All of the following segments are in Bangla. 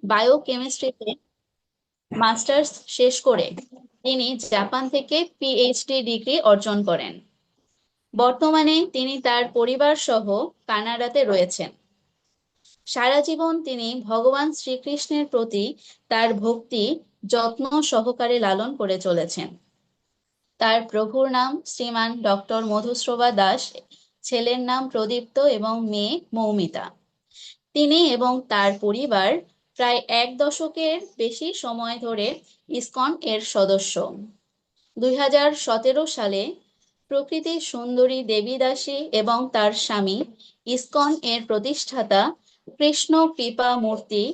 বায়োকেমিস্ট্রিতে মাস্টার্স শেষ করে তিনি জাপান থেকে পিএইচডি ডিগ্রি অর্জন করেন। বর্তমানে তিনি তার পরিবার সহ কানাডাতে রয়েছেন। সারা জীবন তিনি ভগবান শ্রীকৃষ্ণের প্রতি তার ভক্তি যত্ন সহকারে লালন করে চলেছেন। তার প্রভুর নাম শ্রীমান ডক্টর মধুশ্রবা দাস, ছেলের নাম প্রদীপ্ত এবং মেয়ে মৌমিতা। তিনি এবং তার পরিবার প্রায় এক দশকের বেশি সময় ধরে ইসকন এর সদস্য। 2017 সালে প্রকৃতি সুন্দরী দেবী দাসী এবং তার স্বামী, ইসকন এর প্রতিষ্ঠাতা কৃষ্ণ কৃপা মূর্তি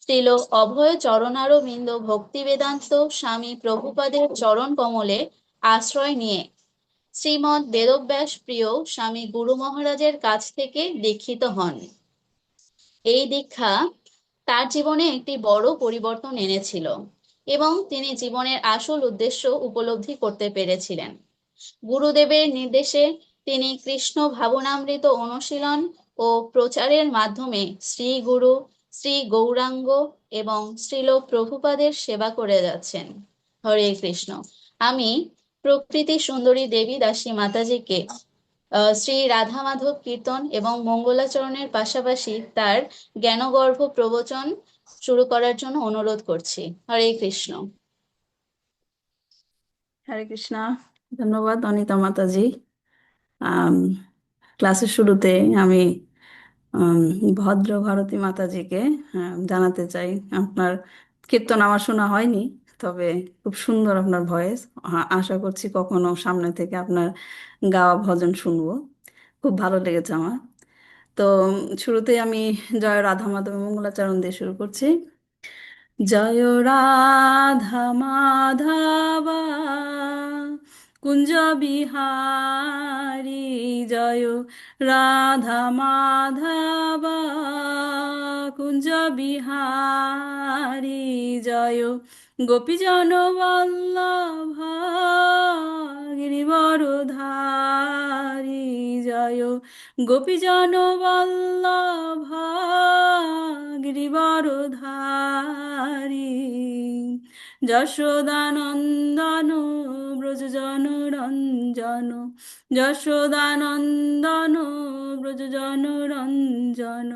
শ্রীল অভয় চরণারবিন্দ ভক্তিবেদান্ত স্বামী প্রভুপাদের চরণ কমলে আশ্রয় নিয়ে শ্রীমৎ বেদব্যাস প্রিয় স্বামী গুরু মহারাজের কাছ থেকে দীক্ষিত হন। এই দীক্ষা তার জীবনে একটি বড় পরিবর্তন এনেছিল এবং তিনি জীবনের আসল উদ্দেশ্য উপলব্ধি করতে পেরেছিলেন। গুরুদেবের নির্দেশে তিনি কৃষ্ণ ভাবনামৃত অনুশীলন ও প্রচারের মাধ্যমে শ্রী গুরু, শ্রী গৌরাঙ্গ এবং শ্রীল প্রভুপাদের সেবা করে যাচ্ছেন। হরে কৃষ্ণ। আমি প্রকৃতি সুন্দরী দেবী দাসী মাতাজিকে শ্রী রাধা মাধব কীর্তন এবং মঙ্গলাচরণের পাশাপাশি তার জ্ঞানগর্ভ প্রবচন শুরু করার জন্য অনুরোধ করছি। হরে কৃষ্ণ। হরে কৃষ্ণা। ধন্যবাদ অনিতা মাতাজি। আম, ক্লাসের শুরুতে আমি আম, ভদ্র ভারতী মাতাজিকে জানাতে চাই, আপনার কীর্তন আমার শোনা হয়নি, তবে খুব সুন্দর আপনার ভয়েস। আশা করছি কখনো সামনে থেকে আপনার গাওয়া ভজন শুনবো। খুব ভালো লেগেছে আমার। তো শুরুতেই আমি জয় রাধা মাধব মঙ্গলাচরণ দিয়ে শুরু করছি। জয় রাধা মাধবা কুঞ্জ বিহারী, জয় রাধা মাধবা কুঞ্জ বিহারী, জয় গোপীজন বল্লভ গিরিবরধারী, জয় গোপীজন বল্লভ গিরিবরধারী, যশোদানন্দন ব্রজজন রঞ্জন, যশোদানন্দন ব্রজজন রঞ্জন,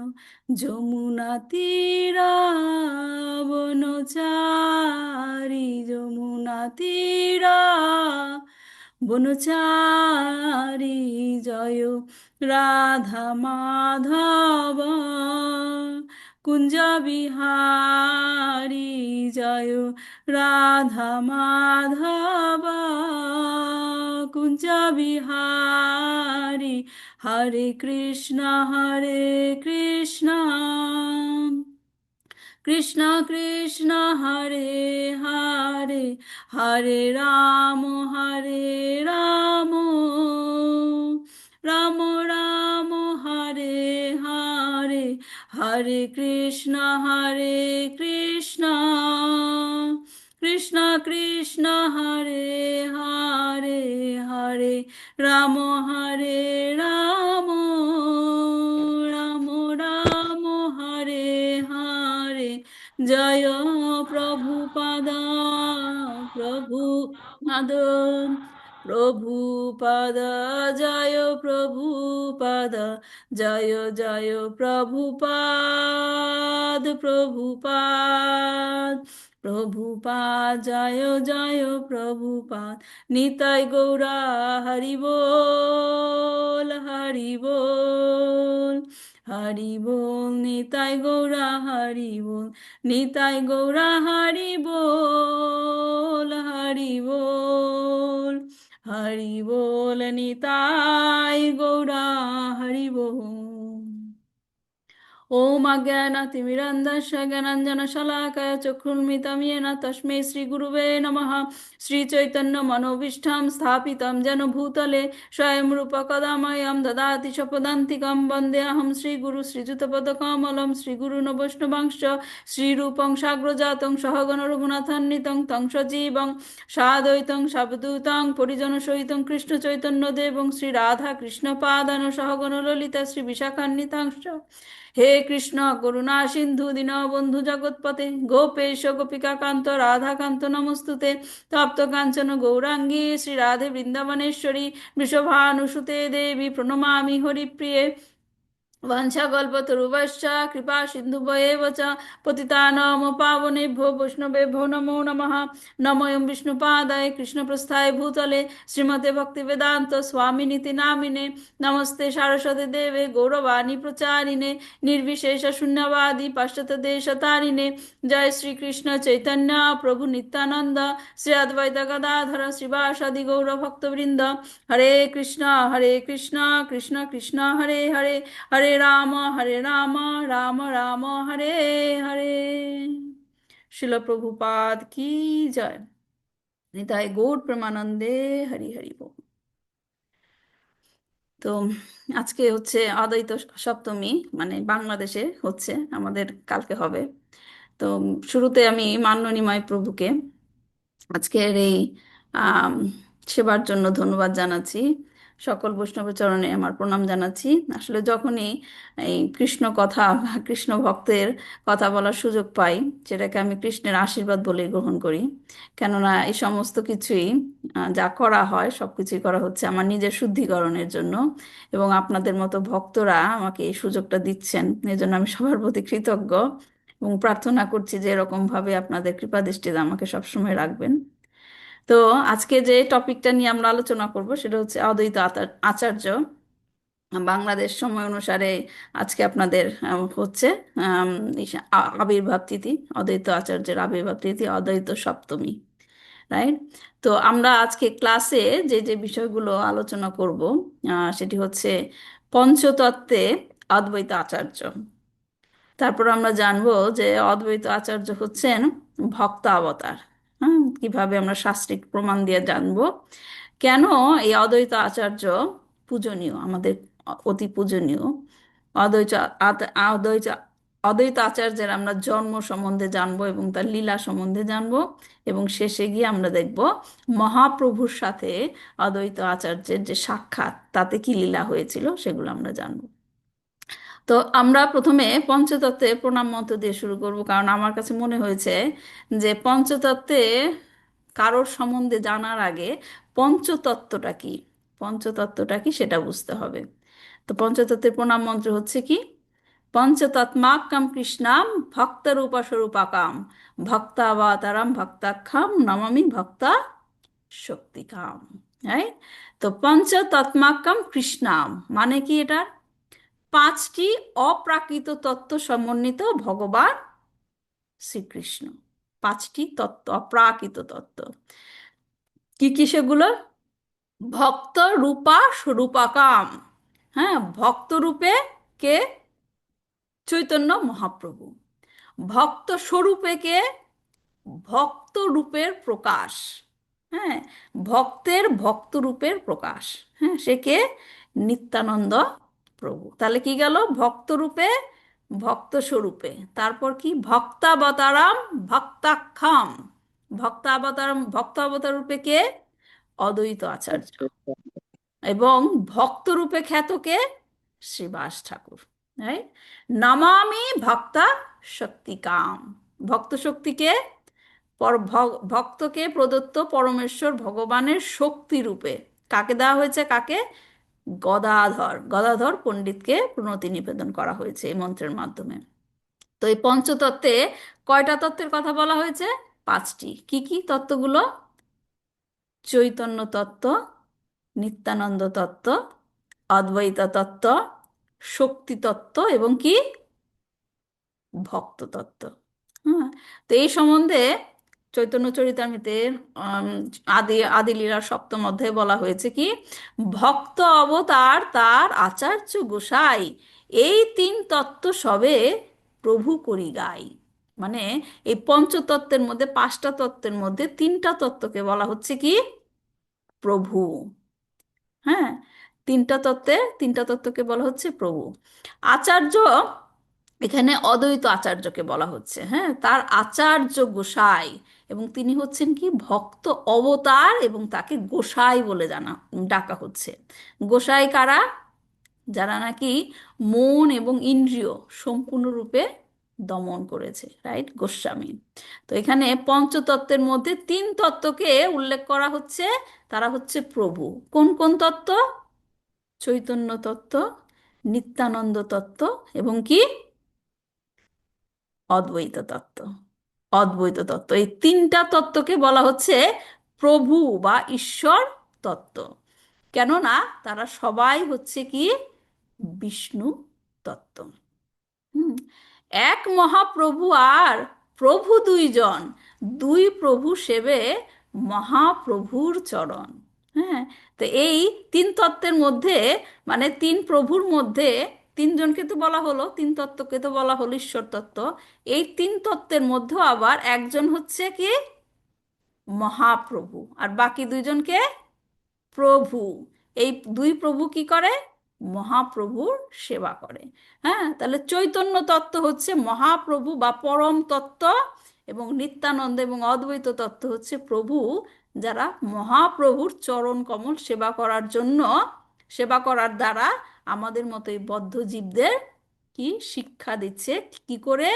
যমুনা তীরা বনচারী, যমুনা তীরা বনচারী, জয় রাধা মাধব কুঞ্জ বিহারী, জয় রাধা মাধব কুঞ্জ বিহারী, হরে কৃষ্ণ কৃষ্ণ কৃষ্ণ হরে হরে, হরে রাম রাম রাম হরে হরে, হরে কৃষ্ণ কৃষ্ণ কৃষ্ণ হরে হরে, হরে রাম রাম রাম রাম হরে হরে, জয় প্রভুপাদ প্রভুপাদ প্রভুপাদ, জয় প্রভুপাদ, জয় জয় প্রভুপাদ প্রভুপাদ প্রভুপাদ, জয় জয় প্রভুপাদ, নিতাই গৌরা হরি বল হরি বল হরি বল, নিতাই গৌরা হরি বল, নিতাই গৌরা হরি বল হরি বল হরি বল, নিতাই গৌরা হরি বল। ওম অজ্ঞানাতিমিরন্ধস্য জ্ঞানাঞ্জনশলাকয়া চক্ষুর্মিলিतं येन তস্मै শ্রীগুরুবে নমঃ। শ্রীচৈতন্যমনোভীষ্টं স্থাপিतं যেন ভূতলে স্বয়ং রূপ কदा मह्यं ददाति स्वपदान्तिकं। वन्देऽहं श्रीगुरु श्रीयुतपदकमलं श्रीगुरून् वैष्णवांश्च श्रीरूपं साग्रजातं सहगण रघुनाथान्वितं तं सजीवं साद्वैतं सावधूतं परिजनसहितं कृष्णचैतन्यदेवं श्रीराधाकृष्णपादान् सहगण ललिता श्रीविशाखान्वितांश्च। হে কৃষ্ণ করুণা সিন্ধু দীনবন্ধু জগৎপতে গোপেশ গোপিকা কান্ত রাধাকান্ত নমস্তুতে তপ্ত কাঞ্চন গৌরাঙ্গী শ্রী রাধে বৃন্দাবনেশ্বরী বৃষভানুসুতে দেবী প্রণমামি হরিপ্রিয়ে वंशाकल्पतरुभ्यश्च कृपा सिन्धुभ्येव च पतितानां पावनेभ्यो वैष्णवेभ्यो नमो नमः। नमोऽयं विष्णुपादाय कृष्णप्रस्थाय भूतले श्रीमते भक्तिवेदान्त स्वामिनिति नामिने नमस्ते सारस्वती देवे गौरवाणी प्रचारिणे निर्विशेष शून्यवादी पाश्चात्य देशतारिणे जय श्री कृष्ण चैतन्य प्रभु नित्यानंद श्री अद्वैत गदाधर श्रीवासादि गौर भक्तवृंद हरे कृष्ण कृष्ण कृष्ण हरे हरे हरे राम राम राम हरे हरे। शिल प्रभुपाद की जय। निताय गौर प्रेमानंदे हरि हरि बोल। তো আজকে হচ্ছে অদ্বৈত সপ্তমী, মানে বাংলাদেশে হচ্ছে, আমাদের কালকে হবে। তো শুরুতে আমি মাননীয় প্রভুকে আজকের এই আম, সেবার জন্য ধন্যবাদ জানাচ্ছি। সকল বৈষ্ণবের চরণে আমার প্রণাম জানাচ্ছি। আসলে যখনই এই কৃষ্ণ কথা বা কৃষ্ণ ভক্তের কথা বলার সুযোগ পাই, সেটাকে আমি কৃষ্ণের আশীর্বাদ বলে গ্রহণ করি। কেননা এই সমস্ত কিছুই যা করা হয় সব কিছুই করা হচ্ছে আমার নিজের শুদ্ধিকরণের জন্য, এবং আপনাদের মতো ভক্তরা আমাকে এই সুযোগটা দিচ্ছেন, এজন্য আমি সবার প্রতি কৃতজ্ঞ এবং প্রার্থনা করছি যে এরকমভাবে আপনাদের কৃপাদৃষ্টিতে আমাকে সবসময় রাখবেন। তো আজকে যে টপিকটা নিয়ে আমরা আলোচনা করব সেটা হচ্ছে অদ্বৈত আচার্য। বাংলাদেশ সময় অনুসারে আজকে আপনাদের হচ্ছে আম, আবির্ভাব তিথি, অদ্বৈত আচার্যের আবির্ভাব তিথি অদ্বৈত সপ্তমী, রাইট? তো আমরা আজকে ক্লাসে যে যে বিষয়গুলো আলোচনা করব সেটি হচ্ছে পঞ্চতত্ত্বে অদ্বৈত আচার্য। তারপর আমরা জানবো যে অদ্বৈত আচার্য হচ্ছেন ভক্ত অবতার। কিভাবে আমরা শাস্ত্রিক প্রমাণ দিয়ে জানবো কেন এই অদ্বৈত আচার্য পূজনীয়, আমাদের অতি পূজনীয়। অদ্বৈত অদ্বৈত অদ্বৈত আচার্যের আমরা জন্ম সম্বন্ধে জানবো এবং তার লীলা সম্বন্ধে জানবো, এবং শেষে গিয়ে আমরা দেখব মহাপ্রভুর সাথে অদ্বৈত আচার্যের যে সাক্ষাৎ, তাতে কি লীলা হয়েছিল সেগুলো আমরা জানবো। তো আমরা প্রথমে পঞ্চতত্ত্বে প্রণাম মন্ত্র দিয়ে শুরু করব, কারণ আমার কাছে মনে হয়েছে যে পঞ্চতত্ত্বে কারোর সম্বন্ধে জানার আগে পঞ্চতত্ত্বটা কি, পঞ্চতত্ত্বটা কি সেটা বুঝতে হবে। তো পঞ্চতত্ত্বের প্রণাম মন্ত্র হচ্ছে কি? পঞ্চতত্মাকম কৃষ্ণাম ভক্তরূপা স্বরূপাকাম ভক্তাবতারম ভক্তাখ্যাম নমামি ভক্তা শক্তিকাম। রাইট? তো পঞ্চতত্মাকম কৃষ্ণাম মানে কি? এটা পাঁচটি অপ্রাকৃত তত্ত্ব সমন্বিত ভগবান শ্রীকৃষ্ণ। পাঁচটি তত্ত্ব, অপ্রাকৃত তত্ত্ব। কি কি সেগুলো? ভক্ত রূপা স্বরূপাকাম। হ্যাঁ, ভক্ত রূপে কে? চৈতন্য মহাপ্রভু। ভক্ত স্বরূপে কে? ভক্ত রূপের প্রকাশ। হ্যাঁ, ভক্তের ভক্ত রূপের প্রকাশ। হ্যাঁ, সে কে? নিত্যানন্দ প্রভু। তাহলে কি গেল? ভক্ত রূপে, ভক্ত স্বরূপে, তারপর কি? ভক্তাবতারাম ভক্তাখ্যাম। ভক্তাবতারাম, ভক্ত অবতার রূপে কে? অদ্বৈত আচার্য। এবং ভক্ত রূপে খ্যাত কে? শ্রীবাস ঠাকুর। রাইট? নমামি ভক্তা শক্তিকাম। ভক্ত শক্তিকে, ভক্তকে প্রদত্ত পরমেশ্বর ভগবানের শক্তি রূপে কাকে দেওয়া হয়েছে? কাকে? গদাধর, গদাধর পণ্ডিতকে প্রণতি নিবেদন করা হয়েছে এই মন্ত্রের মাধ্যমে। তো এই পঞ্চতত্ত্বে কয়টা তত্ত্বের কথা বলা হয়েছে? পাঁচটি। কি কি তত্ত্বগুলো? চৈতন্য তত্ত্ব, নিত্যানন্দ তত্ত্ব, অদ্বৈত তত্ত্ব, শক্তি তত্ত্ব এবং কি? ভক্ত তত্ত্ব। হ্যাঁ, তো এই সম্বন্ধে চৈতন্য চরিতামৃতের আদি লীলার সপ্তম অধ্যায়ে বলা হয়েছে কি? ভক্ত অবতার তার আচার্য গোসাই, এই তিন তত্ত্ব সবে প্রভু করি গাই। মানে এই পঞ্চতত্ত্বের মধ্যে, পাঁচটা তত্ত্বের মধ্যে তিনটা তত্ত্বকে বলা হচ্ছে কি? প্রভু। হ্যাঁ, তিনটা তত্ত্বকে বলা হচ্ছে প্রভু। আচার্য, এখানে অদ্বৈত আচার্যকে বলা হচ্ছে। হ্যাঁ, তার আচার্য গোসাই, এবং তিনি হচ্ছেন কি? ভক্ত অবতার, এবং তাকে গোসাই বলে ডাকা হচ্ছে। গোসাই কারা? যারা নাকি মন এবং ইন্দ্রিয় সম্পূর্ণরূপে দমন করেছে, রাইট, গোস্বামী। তো এখানে পঞ্চতত্ত্বের মধ্যে তিন তত্ত্বকে উল্লেখ করা হচ্ছে। তারা হচ্ছে প্রভু। কোন কোন তত্ত্ব? চৈতন্য তত্ত্ব, নিত্যানন্দ তত্ত্ব এবং কি অদ্বৈত তত্ত্ব। অদ্বৈত তত্ত্ব, এই তিনটা তত্ত্বকে বলা হচ্ছে প্রভু বা ঈশ্বর তত্ত্ব। কেননা তারা সবাই হচ্ছে কি বিষ্ণু তত্ত্ব। হুম। এক মহাপ্রভু আর প্রভু দুইজন, দুই প্রভু সেবে মহাপ্রভুর চরণ। হ্যাঁ, তো এই তিন তত্ত্বের মধ্যে, মানে তিন প্রভুর মধ্যে, তিনজনকে তো বলা হলো, তিন তত্ত্বকে তো বলা হলো ঈশ্বর তত্ত্ব। এই তিন তত্ত্বের মধ্যে আবার একজন হচ্ছে কি মহাপ্রভু, আর বাকি দুইজনকে প্রভু। এই দুই প্রভু কি করে? মহাপ্রভুর সেবা করে। হ্যাঁ, তাহলে চৈতন্য তত্ত্ব হচ্ছে মহাপ্রভু বা পরম তত্ত্ব, এবং নিত্যানন্দ এবং অদ্বৈত তত্ত্ব হচ্ছে প্রভু, যারা মহাপ্রভুর চরণ কমল সেবা করার জন্য, সেবা করার দ্বারা আমাদের মতো এই বদ্ধ জীবদের কি শিক্ষা দিচ্ছে, কি করে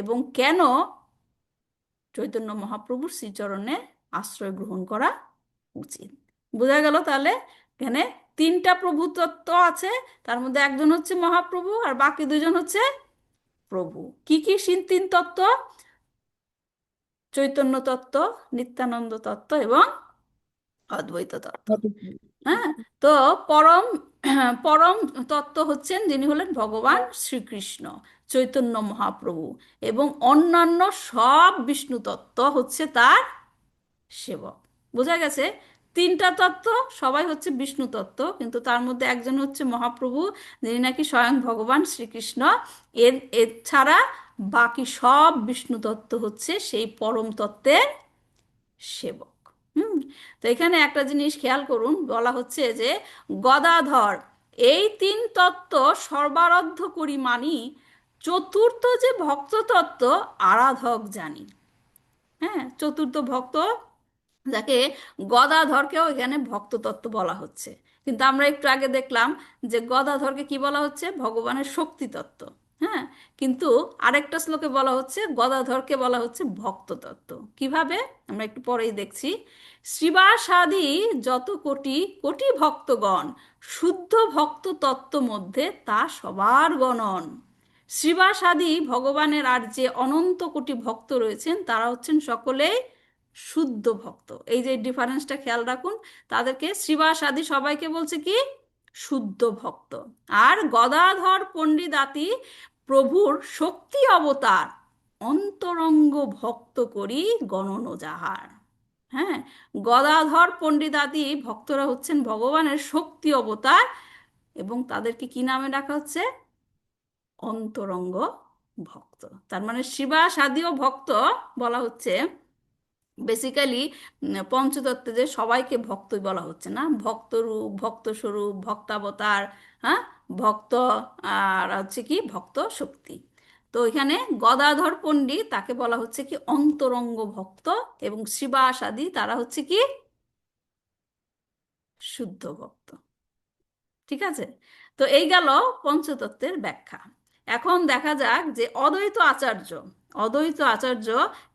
এবং কেন চৈতন্য মহাপ্রভুর শ্রীচরণে আশ্রয় গ্রহণ করা উচিত। বোঝা গেল তাহলে? এখানে তিনটা প্রভু তত্ত্ব আছে, তার মধ্যে একজন হচ্ছে মহাপ্রভু আর বাকি দুজন হচ্ছে প্রভু। কি কি তিন তত্ত্ব? চৈতন্য তত্ত্ব, নিত্যানন্দ তত্ত্ব এবং অদ্বৈত তত্ত্ব। হ্যাঁ, তো পরম পরম তত্ত্ব হচ্ছেন যিনি হলেন ভগবান শ্রীকৃষ্ণ, চৈতন্য মহাপ্রভু, এবং অন্যান্য সব বিষ্ণু তত্ত্ব হচ্ছে তার সেবক। বোঝা গেছে? তিনটা তত্ত্ব সবাই হচ্ছে বিষ্ণু তত্ত্ব, কিন্তু তার মধ্যে একজন হচ্ছে মহাপ্রভু, যিনি নাকি স্বয়ং ভগবান শ্রীকৃষ্ণ। এছাড়া বাকি সব বিষ্ণু তত্ত্ব হচ্ছে সেই পরম তত্ত্বের সেবক। হুম। তো এখানে একটা জিনিস খেয়াল করুন, বলা হচ্ছে যে গদাধর এই তিন তত্ত্ব সর্বারাধ্য করি মানি, চতুর্থ যে ভক্ত তত্ত্ব আরাধক জানি। হ্যাঁ, চতুর্থ ভক্ত, যাকে গদাধরকেও এখানে ভক্ত তত্ত্ব বলা হচ্ছে। কিন্তু আমরা একটু আগে দেখলাম যে গদাধরকে কি বলা হচ্ছে? ভগবানের শক্তি তত্ত্ব। হ্যাঁ, কিন্তু আরেকটা শ্লোকে বলা হচ্ছে গদাধরকে বলা হচ্ছে ভক্ত তত্ত্ব। কিভাবে আমরা একটু পরেই দেখছি। শ্রীবাসাদি যত কোটি কোটি ভক্তগণ, শুদ্ধ ভক্ত তত্ত্ব মধ্যে তা সবার গণন। শ্রীবাসাদি ভগবানের আর যে অনন্ত কোটি ভক্ত রয়েছেন তারা হচ্ছেন সকলেই শুদ্ধ ভক্ত। এই যে ডিফারেন্সটা খেয়াল রাখুন, তাদেরকে শ্রীবাস আদি সবাইকে বলছে কি শুদ্ধ ভক্ত। আর গদাধর পণ্ডিতাতি প্রভুর শক্তি অবতার, অন্তরঙ্গ ভক্ত করি গণন যাহার। হ্যাঁ, গদাধর পণ্ডিতাদি ভক্তরা হচ্ছেন ভগবানের শক্তি অবতার, এবং তাদেরকে কি নামে ডাকা হচ্ছে? অন্তরঙ্গ ভক্ত। তার মানে শিবা সাদীয় ভক্ত বলা হচ্ছে। বেসিক্যালি পঞ্চতত্ত্বে যে সবাইকে ভক্তই বলা হচ্ছে না, ভক্তরূপ, ভক্তস্বরূপ, ভক্তাবতার, হ্যাঁ, ভক্ত, আর হচ্ছে কি ভক্ত শক্তি। তো এখানে গদাধর পণ্ডিত তাকে বলা হচ্ছে কি অন্তরঙ্গ ভক্ত, এবং শিবাসাদি তারা হচ্ছে কি শুদ্ধ ভক্ত। ঠিক আছে? তো এই গেল পঞ্চতত্ত্বের ব্যাখ্যা। এখন দেখা যাক যে অদ্বৈত আচার্য, অদ্বৈত আচার্য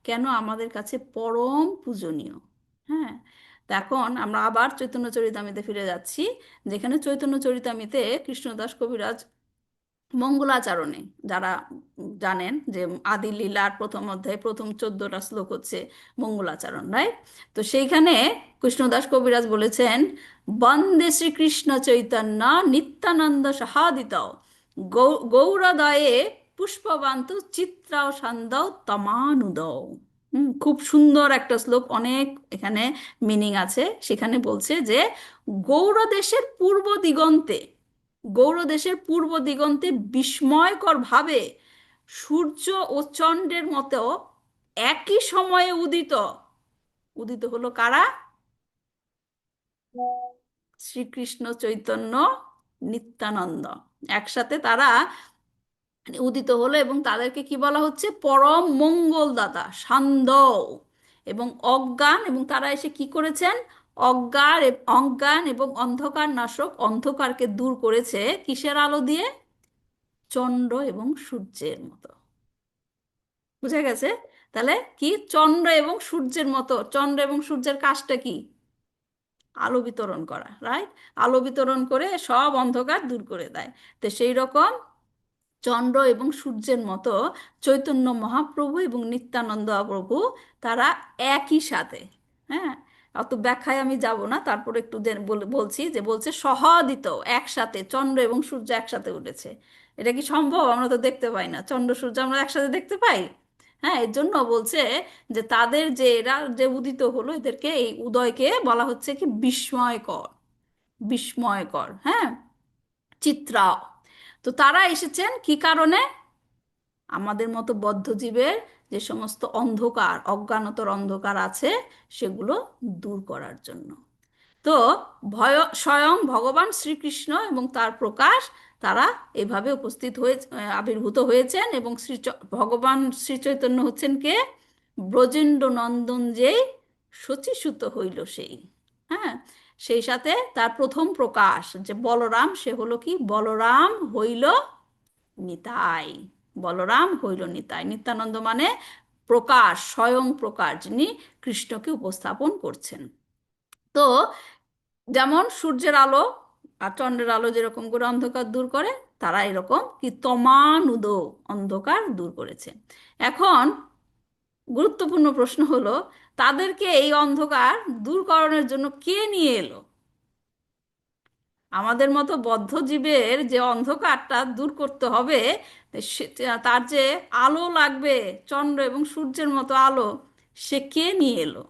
কেন আমাদের কাছে পরম পূজনীয়। হ্যাঁ, তো এখন আমরা আবার চৈতন্য চরিতামিতে ফিরে যাচ্ছি, যেখানে চৈতন্য চরিতামিতে কৃষ্ণদাস কবিরাজ মঙ্গলাচরণে, যারা জানেন যে আদি লীলার প্রথম অধ্যায় প্রথম 14টা শ্লোক হচ্ছে মঙ্গলাচরণ, রাইট? তো সেইখানে কৃষ্ণদাস কবিরাজ বলেছেন, বন্দে শ্রীকৃষ্ণ চৈতন্য নিত্যানন্দ সহাদিত গৌরদয়ে পুষ্পবান্ত চিত্রাও সান্দৌ তমানুদৌ। খুব সুন্দর একটা শ্লোক, অনেক এখানে মিনিং আছে। সেখানে বলছে যে গৌড়দেশের পূর্ব দিগন্তে, গৌড়দেশের পূর্ব দিগন্তে বিস্ময়কর ভাবে সূর্য ও চন্দ্রের মতো একই সময়ে উদিত, উদিত হলো কারা? শ্রীকৃষ্ণ চৈতন্য নিত্যানন্দ, একসাথে তারা উদিত হলো, এবং তাদেরকে কি বলা হচ্ছে? পরম মঙ্গলদাতা সান্ধ্য এবং অজ্ঞান, এবং তারা এসে কি করেছেন? অজ্ঞান এবং অন্ধকার নাশক অন্ধকারকে দূর করেছে কিসের আলো দিয়ে? চন্দ্র এবং সূর্যের মতো। বুঝা গেছে? তাহলে কি চন্দ্র এবং সূর্যের মতো, চন্দ্র এবং সূর্যের কাজটা কি? আলো বিতরণ করা, রাইট? আলো বিতরণ করে সব অন্ধকার দূর করে দেয়। তো সেই রকম চন্দ্র এবং সূর্যের মতো চৈতন্য মহাপ্রভু এবং নিত্যানন্দ প্রভু, তারা একই সাথে, হ্যাঁ, অত ব্যাখ্যায় আমি যাব না, তারপর একটু বলছি যে বলছে সহদিত, একসাথে চন্দ্র এবং সূর্য একসাথে উঠেছে। এটা কি সম্ভব? আমরা তো দেখতে পাই না চন্দ্র সূর্য, আমরা একসাথে দেখতে পাই? হ্যাঁ, এর জন্য বলছে যে তাদের যে এরা যে উদিত হলো, এদেরকে এই উদয়কে বলা হচ্ছে কি বিস্ময়কর, বিস্ময়কর, হ্যাঁ, চিত্রা। তো তারা এসেছেন কি কারণে? আমাদের মতো বদ্ধজীবের যে সমস্ত অন্ধকার, অজ্ঞানতর অন্ধকার আছে, সেগুলো দূর করার জন্য। তো স্বয়ং ভগবান শ্রীকৃষ্ণ এবং তার প্রকাশ, তারা এভাবে উপস্থিত হয়ে আবির্ভূত হয়েছেন। এবং ভগবান শ্রী চৈতন্য হচ্ছেন কে? ব্রজেন্দ্র নন্দন যেই শচীসুত হইল সেই, হ্যাঁ, সেই সাথে তার প্রথম প্রকাশ যে বলরাম, সে হলো কি? বলরাম হইল নিতাই। বলরাম হইল নিতাই। নিত্যানন্দ মানে প্রকাশ, স্বয়ং প্রকাশ, যিনি কৃষ্ণকে উপস্থাপন করছেন। তো যেমন সূর্যের আলো আর চন্দ্রের আলো যেরকম করে অন্ধকার দূর করে, তারা এরকম কি তমানুদ অন্ধকার দূর করেছে। এখন গুরুত্বপূর্ণ প্রশ্ন হলো, তাদেরকে এই অন্ধকার দূরকরণের জন্য কে নিয়ে এলো? আমাদের মতো বদ্ধ জীবের যে অন্ধকারটা দূর করতে হবে, তার যে আলো লাগবে, চন্দ্র এবং সূর্যের মতো আলো, সে কে নিয়ে এলো?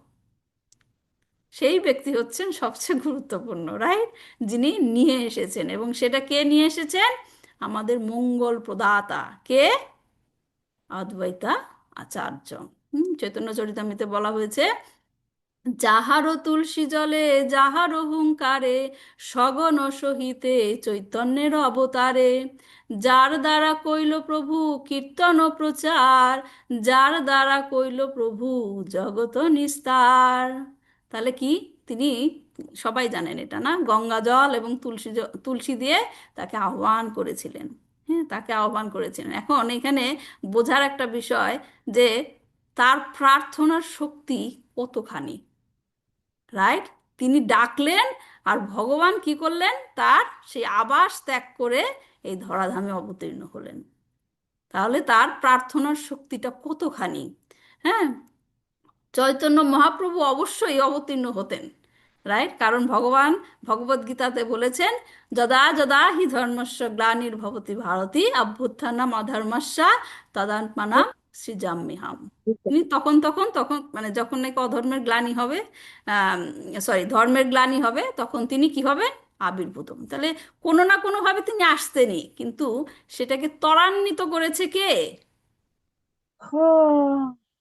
সেই ব্যক্তি হচ্ছেন সবচেয়ে গুরুত্বপূর্ণ, রাইট? যিনি নিয়ে এসেছেন, এবং সেটা কে নিয়ে এসেছেন? আমাদের মঙ্গল প্রদাতা কে? অদ্বৈতা আচার্য। চৈতন্য চরিতামৃতে বলা হয়েছে, যাহার তুলসী জলে যাহার হুঙ্কারে সগণ সহিতে চৈতন্যের অবতারে, যার দ্বারা কইল প্রভু কীর্তন ও প্রচার, যার দ্বারা কইল প্রভু জগত নিস্তার। তাহলে কি তিনি, সবাই জানেন এটা না, গঙ্গা জল এবং তুলসী দিয়ে তাকে আহ্বান করেছিলেন। হ্যাঁ, তাকে আহ্বান করেছিলেন। এখন এখানে বোঝার একটা বিষয় যে তার প্রার্থনার শক্তি কতখানি, রাইট? তিনি ডাকলেন, আর ভগবান কি করলেন? তার সেই আবাস ত্যাগ করে এই ধরাধামে অবতীর্ণ হলেন। তাহলে তার প্রার্থনার শক্তিটা কতখানি। হ্যাঁ, চৈতন্য মহাপ্রভু অবশ্যই অবতীর্ণ হতেন, রাইট? কারণ ভগবান ভগবদ্গীতাতে বলেছেন, যদা যদা হি ধর্মস্য গ্লানির্ভবতি ভারতী অভ্যুত্থানম অধর্মস্য তদাত্মানাম সৃজাম্যহম। তিনি তখন তখন তখন মানে যখন নাকি অধর্মের গ্লানি হবে, সরি, ধর্মের গ্লানি হবে, তখন তিনি কি হবে? আবির্ভূত হন। তাহলে কোনো না কোনোভাবে তিনি আসতেনই, কিন্তু সেটাকে ত্বরান্বিত করেছে কে?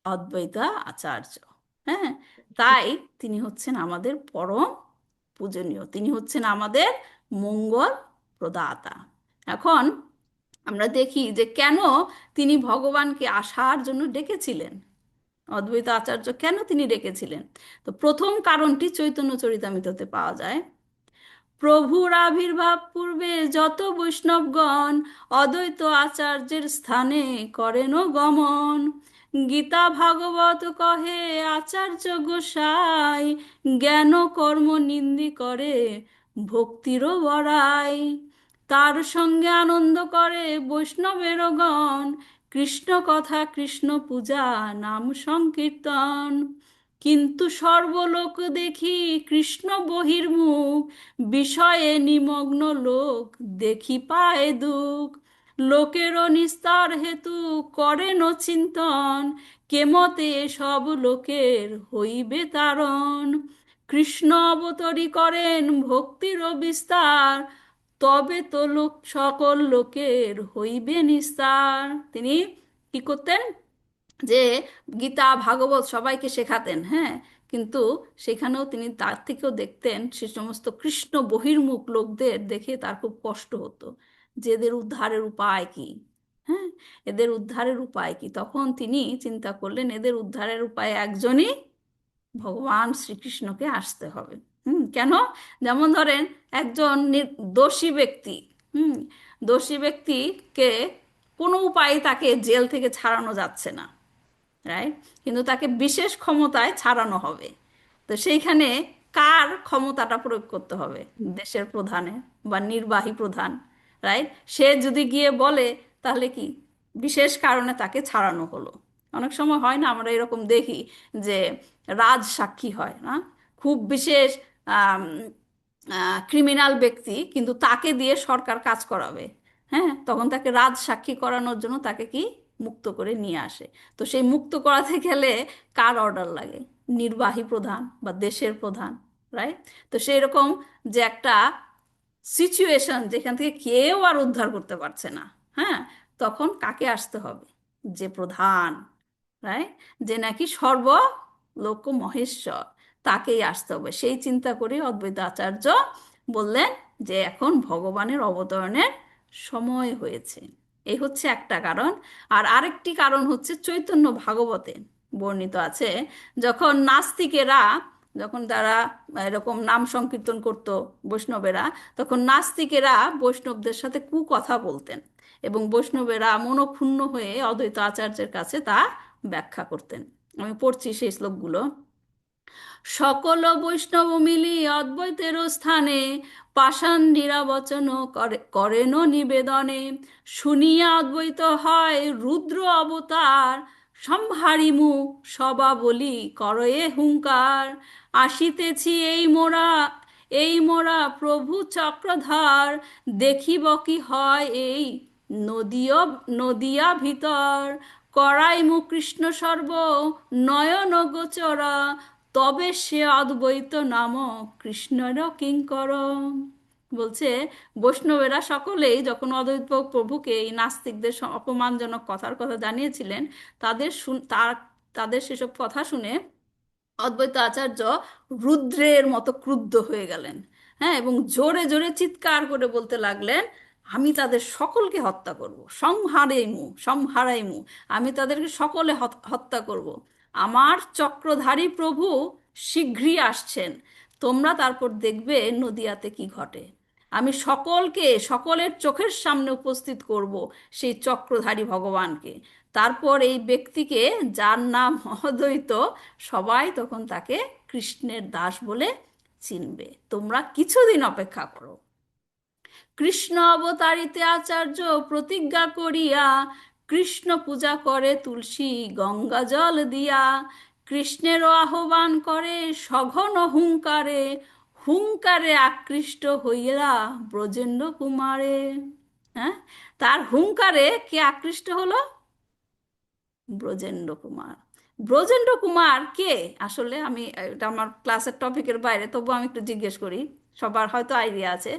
অদ্বৈতা আচার্য। হ্যাঁ, তাই তিনি হচ্ছেন আমাদের পরম পূজনীয়, তিনি হচ্ছেন আমাদের মঙ্গল প্রদাতা। এখন আমরা দেখি যে কেন তিনি ভগবানকে আসার জন্য ডেকেছিলেন, অদ্বৈত আচার্য কেন তিনি ডেকেছিলেন। তো প্রথম কারণটি চৈতন্য চরিতামৃততে পাওয়া যায়। প্রভুর আবির্ভাব পূর্বে যত বৈষ্ণবগণ অদ্বৈত আচার্যের স্থানে করেন গমন, গীতা ভাগবত কহে আচার্য গোসাই, জ্ঞান কর্ম নিন্দি করে ভক্তিরও বড়াই, তার সঙ্গে আনন্দ করে বৈষ্ণবের গণ, কৃষ্ণ কথা কৃষ্ণ পূজা নাম সংকীর্তন, কিন্তু সর্বলোক দেখি কৃষ্ণ বহির্মুখ, বিষয়ে নিমগ্ন লোক দেখি পায় দুঃখ, লোকেরও নিস্তার হেতু করেন চিন্তন, কেমতে সব লোকের হইবে তারণ, কৃষ্ণ অবতরী করেন ভক্তির বিস্তার, তবে তো লোক সকল লোকের হইবে নিস্তার। তিনি কি করতেন? যে গীতা ভাগবত সবাইকে শেখাতেন, হ্যাঁ, কিন্তু সেখানেও তিনি তার থেকেও দেখতেন সে সমস্ত কৃষ্ণ বহির্মুখ লোকদের দেখে তার খুব কষ্ট হতো, যে এদের উদ্ধারের উপায় কি। হ্যাঁ, এদের উদ্ধারের উপায় কি? তখন তিনি চিন্তা করলেন এদের উদ্ধারের উপায় একজনই, ভগবান শ্রীকৃষ্ণকে আসতে হবে। কেন? যেমন ধরেন একজন দোষী ব্যক্তি, হুম, দোষী ব্যক্তিকে কোনো উপায়ে তাকে জেল থেকে ছাড়ানো যাচ্ছে না, রাইট? কিন্তু তাকে বিশেষ ক্ষমতায় ছাড়ানো হবে। তো সেইখানে কার ক্ষমতাটা প্রয়োগ করতে হবে? দেশের প্রধানের বা নির্বাহী প্রধান, রাইট? সে যদি গিয়ে বলে, তাহলে কি বিশেষ কারণে তাকে ছাড়ানো হলো। অনেক সময় হয় না, আমরা এরকম দেখি যে রাজ সাক্ষী হয় না, খুব বিশেষ ক্রিমিনাল ব্যক্তি, কিন্তু তাকে দিয়ে সরকার কাজ করাবে। হ্যাঁ, তখন তাকে রাজ সাক্ষী করানোর জন্য তাকে কি মুক্ত করে নিয়ে আসে। তো সেই মুক্ত করাতে গেলে কার অর্ডার লাগে? নির্বাহী প্রধান বা দেশের প্রধান, রাইট? তো সেই রকম যে একটা সিচুয়েশন যেখান থেকে কেউ আর উদ্ধার করতে পারছে না, হ্যাঁ, তখন কাকে আসতে হবে? যে প্রধান, রাইট, যে নাকি সর্বলোক মহেশ্বর, তাকেই আসতে হবে। সেই চিন্তা করে অদ্বৈত আচার্য বললেন যে এখন ভগবানের অবতরণের সময় হয়েছে। এই হচ্ছে একটা কারণ। আর আরেকটি কারণ হচ্ছে চৈতন্য ভাগবতে বর্ণিত আছে, যখন নাস্তিকেরা, যখন তারা এরকম নাম সংকীর্তন করত বৈষ্ণবেরা, তখন নাস্তিকেরা বৈষ্ণবদের সাথে কুকথা বলতেন, এবং বৈষ্ণবেরা মনক্ষুণ্ণ হয়ে অদ্বৈত আচার্যের কাছে তা ব্যাখ্যা করতেন। আমি পড়ছি সেই শ্লোকগুলো। সকল বৈষ্ণব মিলি অদ্বৈতের স্থানে পাষাণ্ডীরা বচন করেন নিবেদনে, শুনিয়া অদ্বৈত হয় রুদ্র অবতার, সম্ভারিমু সবা বলি করয়ে হুঙ্কার, আসিতেছি এই মোরা প্রভু চক্রধার, দেখিব কি হয় এই নদীয় নদিয়া ভিতর, করাইমু কৃষ্ণ সর্ব নয়ন গোচরা, তবে সে অদ্বৈত নাম কৃষ্ণের কিঙ্কর। বলছে বৈষ্ণবেরা সকলেই যখন অদ্বৈত প্রভুকে এই নাস্তিকদের অপমানজনক কথার কথা জানিয়েছিলেন, তাদের সেসব কথা শুনে অদ্বৈত আচার্য রুদ্রের মতো ক্রুদ্ধ হয়ে গেলেন। হ্যাঁ, এবং জোরে জোরে চিৎকার করে বলতে লাগলেন, আমি তাদের সকলকে হত্যা করব, সংহারাইমু, আমি তাদেরকে সকলে হত্যা করব। আমার চক্রধারী প্রভু শীঘ্রই আসছেন, তোমরা তারপর দেখবে নদিয়াতে কি ঘটে। আমি সকলের চোখের সামনে উপস্থিত করব সেই চক্রধারী ভগবানকে। তারপর এই ব্যক্তিকে, যার নাম অদ্বৈত, সবাই তখন তাকে কৃষ্ণের দাস বলে চিনবে। তোমরা কিছুদিন অপেক্ষা করো। কৃষ্ণ অবতারিতে আচার্য প্রতিজ্ঞা করিয়া, কৃষ্ণ পূজা করে তুলসী গঙ্গা জল দিয়া, কৃষ্ণেরও আহ্বান করে সঘন হুঙ্কারে, হুঙ্কারে আকৃষ্ট হইয়া ব্রজেন্দ্র কুমারে। হ্যাঁ, তার হুঙ্কারে কে আকৃষ্ট হলো? ব্রজেন্দ্র কুমার। ব্রজেন্দ্র কুমার কে আসলে? আমি, এটা আমার ক্লাসের টপিকের বাইরে, তবু আমি একটু জিজ্ঞেস করি, সবার হয়তো আইডিয়া আছে।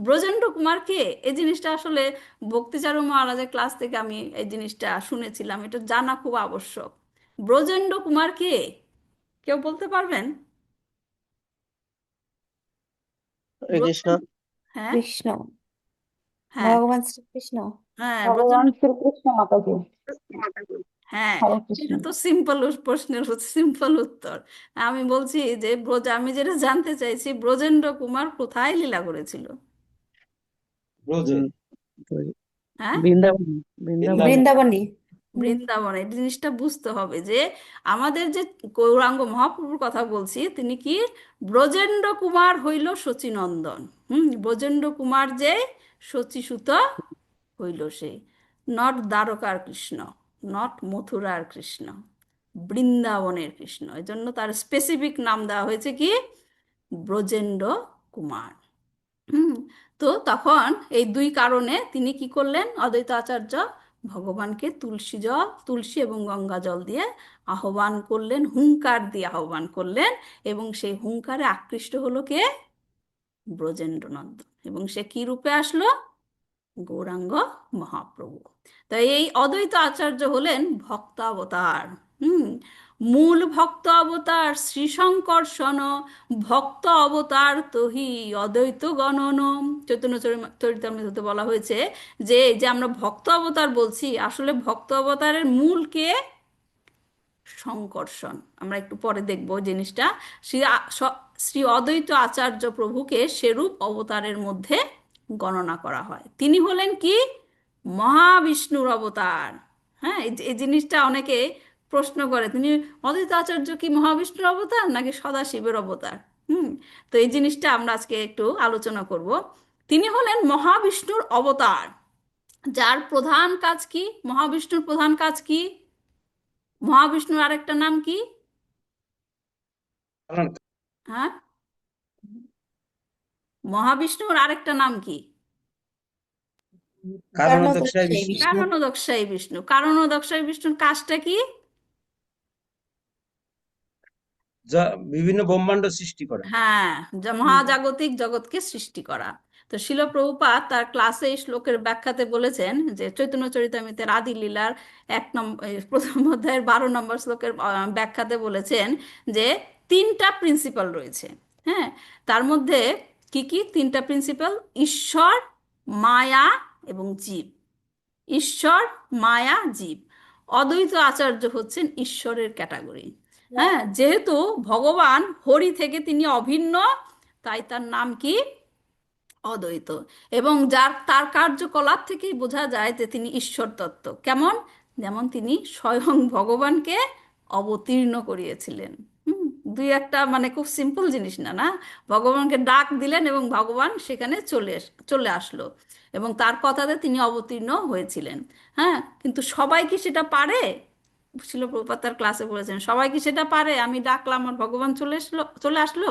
ব্রজেন্দ্র কুমার কে? এই জিনিসটা আসলে ভক্তিচারু মহারাজের ক্লাস থেকে আমি এই জিনিসটা শুনেছিলাম, এটা জানা খুব আবশ্যক। ব্রজেন্দ্র কুমার কে? কেউ বলতে পারবেন? হরে কৃষ্ণ। ব্রজেন্দ্র, হ্যাঁ, কৃষ্ণ, হ্যাঁ, ভগবান শ্রীকৃষ্ণ। হ্যাঁ, ভগবান ব্রজেন্দ্র, শ্রীকৃষ্ণ মাতাজি। হ্যাঁ। হরে কৃষ্ণ। এটা তো সিম্পল প্রশ্নের সিম্পল উত্তর। আমি বলছি যে আমি যেটা জানতে চাইছি, ব্রজেন্দ্র কুমার কোথায় লীলা করেছিল? ব্রজে। হ্যাঁ, বৃন্দাবন। বৃন্দাবন। বৃন্দাবনী। বৃন্দাবনে। এই জিনিসটা বুঝতে হবে যে আমাদের যে গৌরাঙ্গ মহাপ্রভুর কথা বলছি, তিনি কি ব্রজেন্দ্র কুমার হইল শচীনন্দন। ব্রজেন্দ্র কুমার যে শচীসুত হইল সে, নট দ্বারকার কৃষ্ণ, নট মথুরার কৃষ্ণ, বৃন্দাবনের কৃষ্ণ। এই জন্য তার স্পেসিফিক নাম দেওয়া হয়েছে কি ব্রজেন্দ্র কুমার। হুম। তো তখন এই দুই কারণে তিনি কি করলেন, অদ্বৈত আচার্য ভগবানকে তুলসী এবং গঙ্গা জল দিয়ে আহ্বান করলেন, হুঙ্কার দিয়ে আহ্বান করলেন, এবং সেই হুঙ্কারে আকৃষ্ট হলো কে? ব্রজেন্দ্রনন্দন। এবং সে কি রূপে আসলো? গৌরাঙ্গ মহাপ্রভু। তাই এই অদ্বৈত আচার্য হলেন ভক্ত অবতার। হুম। মূল ভক্ত অবতার শ্রী শঙ্কর্ষণ, ভক্ত অবতার তহি অদ্বৈত গণন। চৈতন্য চরিতামৃততে বলা হয়েছে যে যে আমরা ভক্ত অবতার বলছি, আসলে ভক্ত অবতারের মূল কে? সংকর্ষণ। আমরা একটু পরে দেখব জিনিসটা। শ্রী অদ্বৈত আচার্য প্রভুকে সেরূপ অবতারের মধ্যে গণনা করা হয়। তিনি হলেন কি? মহাবিষ্ণুর অবতার। হ্যাঁ, এই জিনিসটা অনেকে প্রশ্ন করে, তিনি অদ্বৈত আচার্য কি মহাবিষ্ণুর অবতার নাকি সদাশিবের অবতার? হুম। তো এই জিনিসটা আমরা আজকে একটু আলোচনা করব। তিনি হলেন মহাবিষ্ণুর অবতার, যার প্রধান কাজ কি? মহাবিষ্ণুর প্রধান কাজ কি? মহাবিষ্ণুর আরেকটা নাম কি? কারণ হ্যাঁ, মহাবিষ্ণুর আরেকটা নাম কি? কারণোদকসাই বিষ্ণু। কারণোদকসাই বিষ্ণু। কারণোদকসাই বিষ্ণুর কাজটা কি? বিভিন্ন ব্রহ্মাণ্ড সৃষ্টি করা। হ্যাঁ, মহাজাগতিক জগৎকে সৃষ্টি করা। তো শিল প্রভুপাদ তার ক্লাসে এই শ্লোকের ব্যাখ্যাতে বলেছেন যে চৈতন্য চরিতামৃতের আদি লীলার 1 নম্বর প্রথম অধ্যায়ের 12 নম্বর শ্লোকের ব্যাখ্যাতে বলেছেন যে 3টা প্রিন্সিপাল রয়েছে। হ্যাঁ, তার মধ্যে কি কি 3টা প্রিন্সিপাল? ঈশ্বর, মায়া এবং জীব। ঈশ্বর, মায়া, জীব। অদ্বৈত আচার্য হচ্ছেন ঈশ্বরের ক্যাটাগরি। হ্যাঁ, যেহেতু ভগবান হরি থেকে তিনি অভিন্ন, তাই তার নাম কি? অদ্বৈত। এবং তার কার্যকলাপ থেকেই বোঝা যায় যে তিনি ঈশ্বর তত্ত্ব। কেমন? যেমন তিনি স্বয়ং ভগবানকে অবতীর্ণ করিয়েছিলেন। হুম, দুই একটা মানে খুব সিম্পল জিনিস না, না? ভগবানকে ডাক দিলেন এবং ভগবান সেখানে চলে আসলো এবং তার কথাতে তিনি অবতীর্ণ হয়েছিলেন। হ্যাঁ, কিন্তু সবাই কি সেটা পারে? শিল প্রভুপাদ তার ক্লাসে বলেছেন, সবাই কি সেটা পারে? আমি ডাকলাম আর ভগবান চলে আসলো?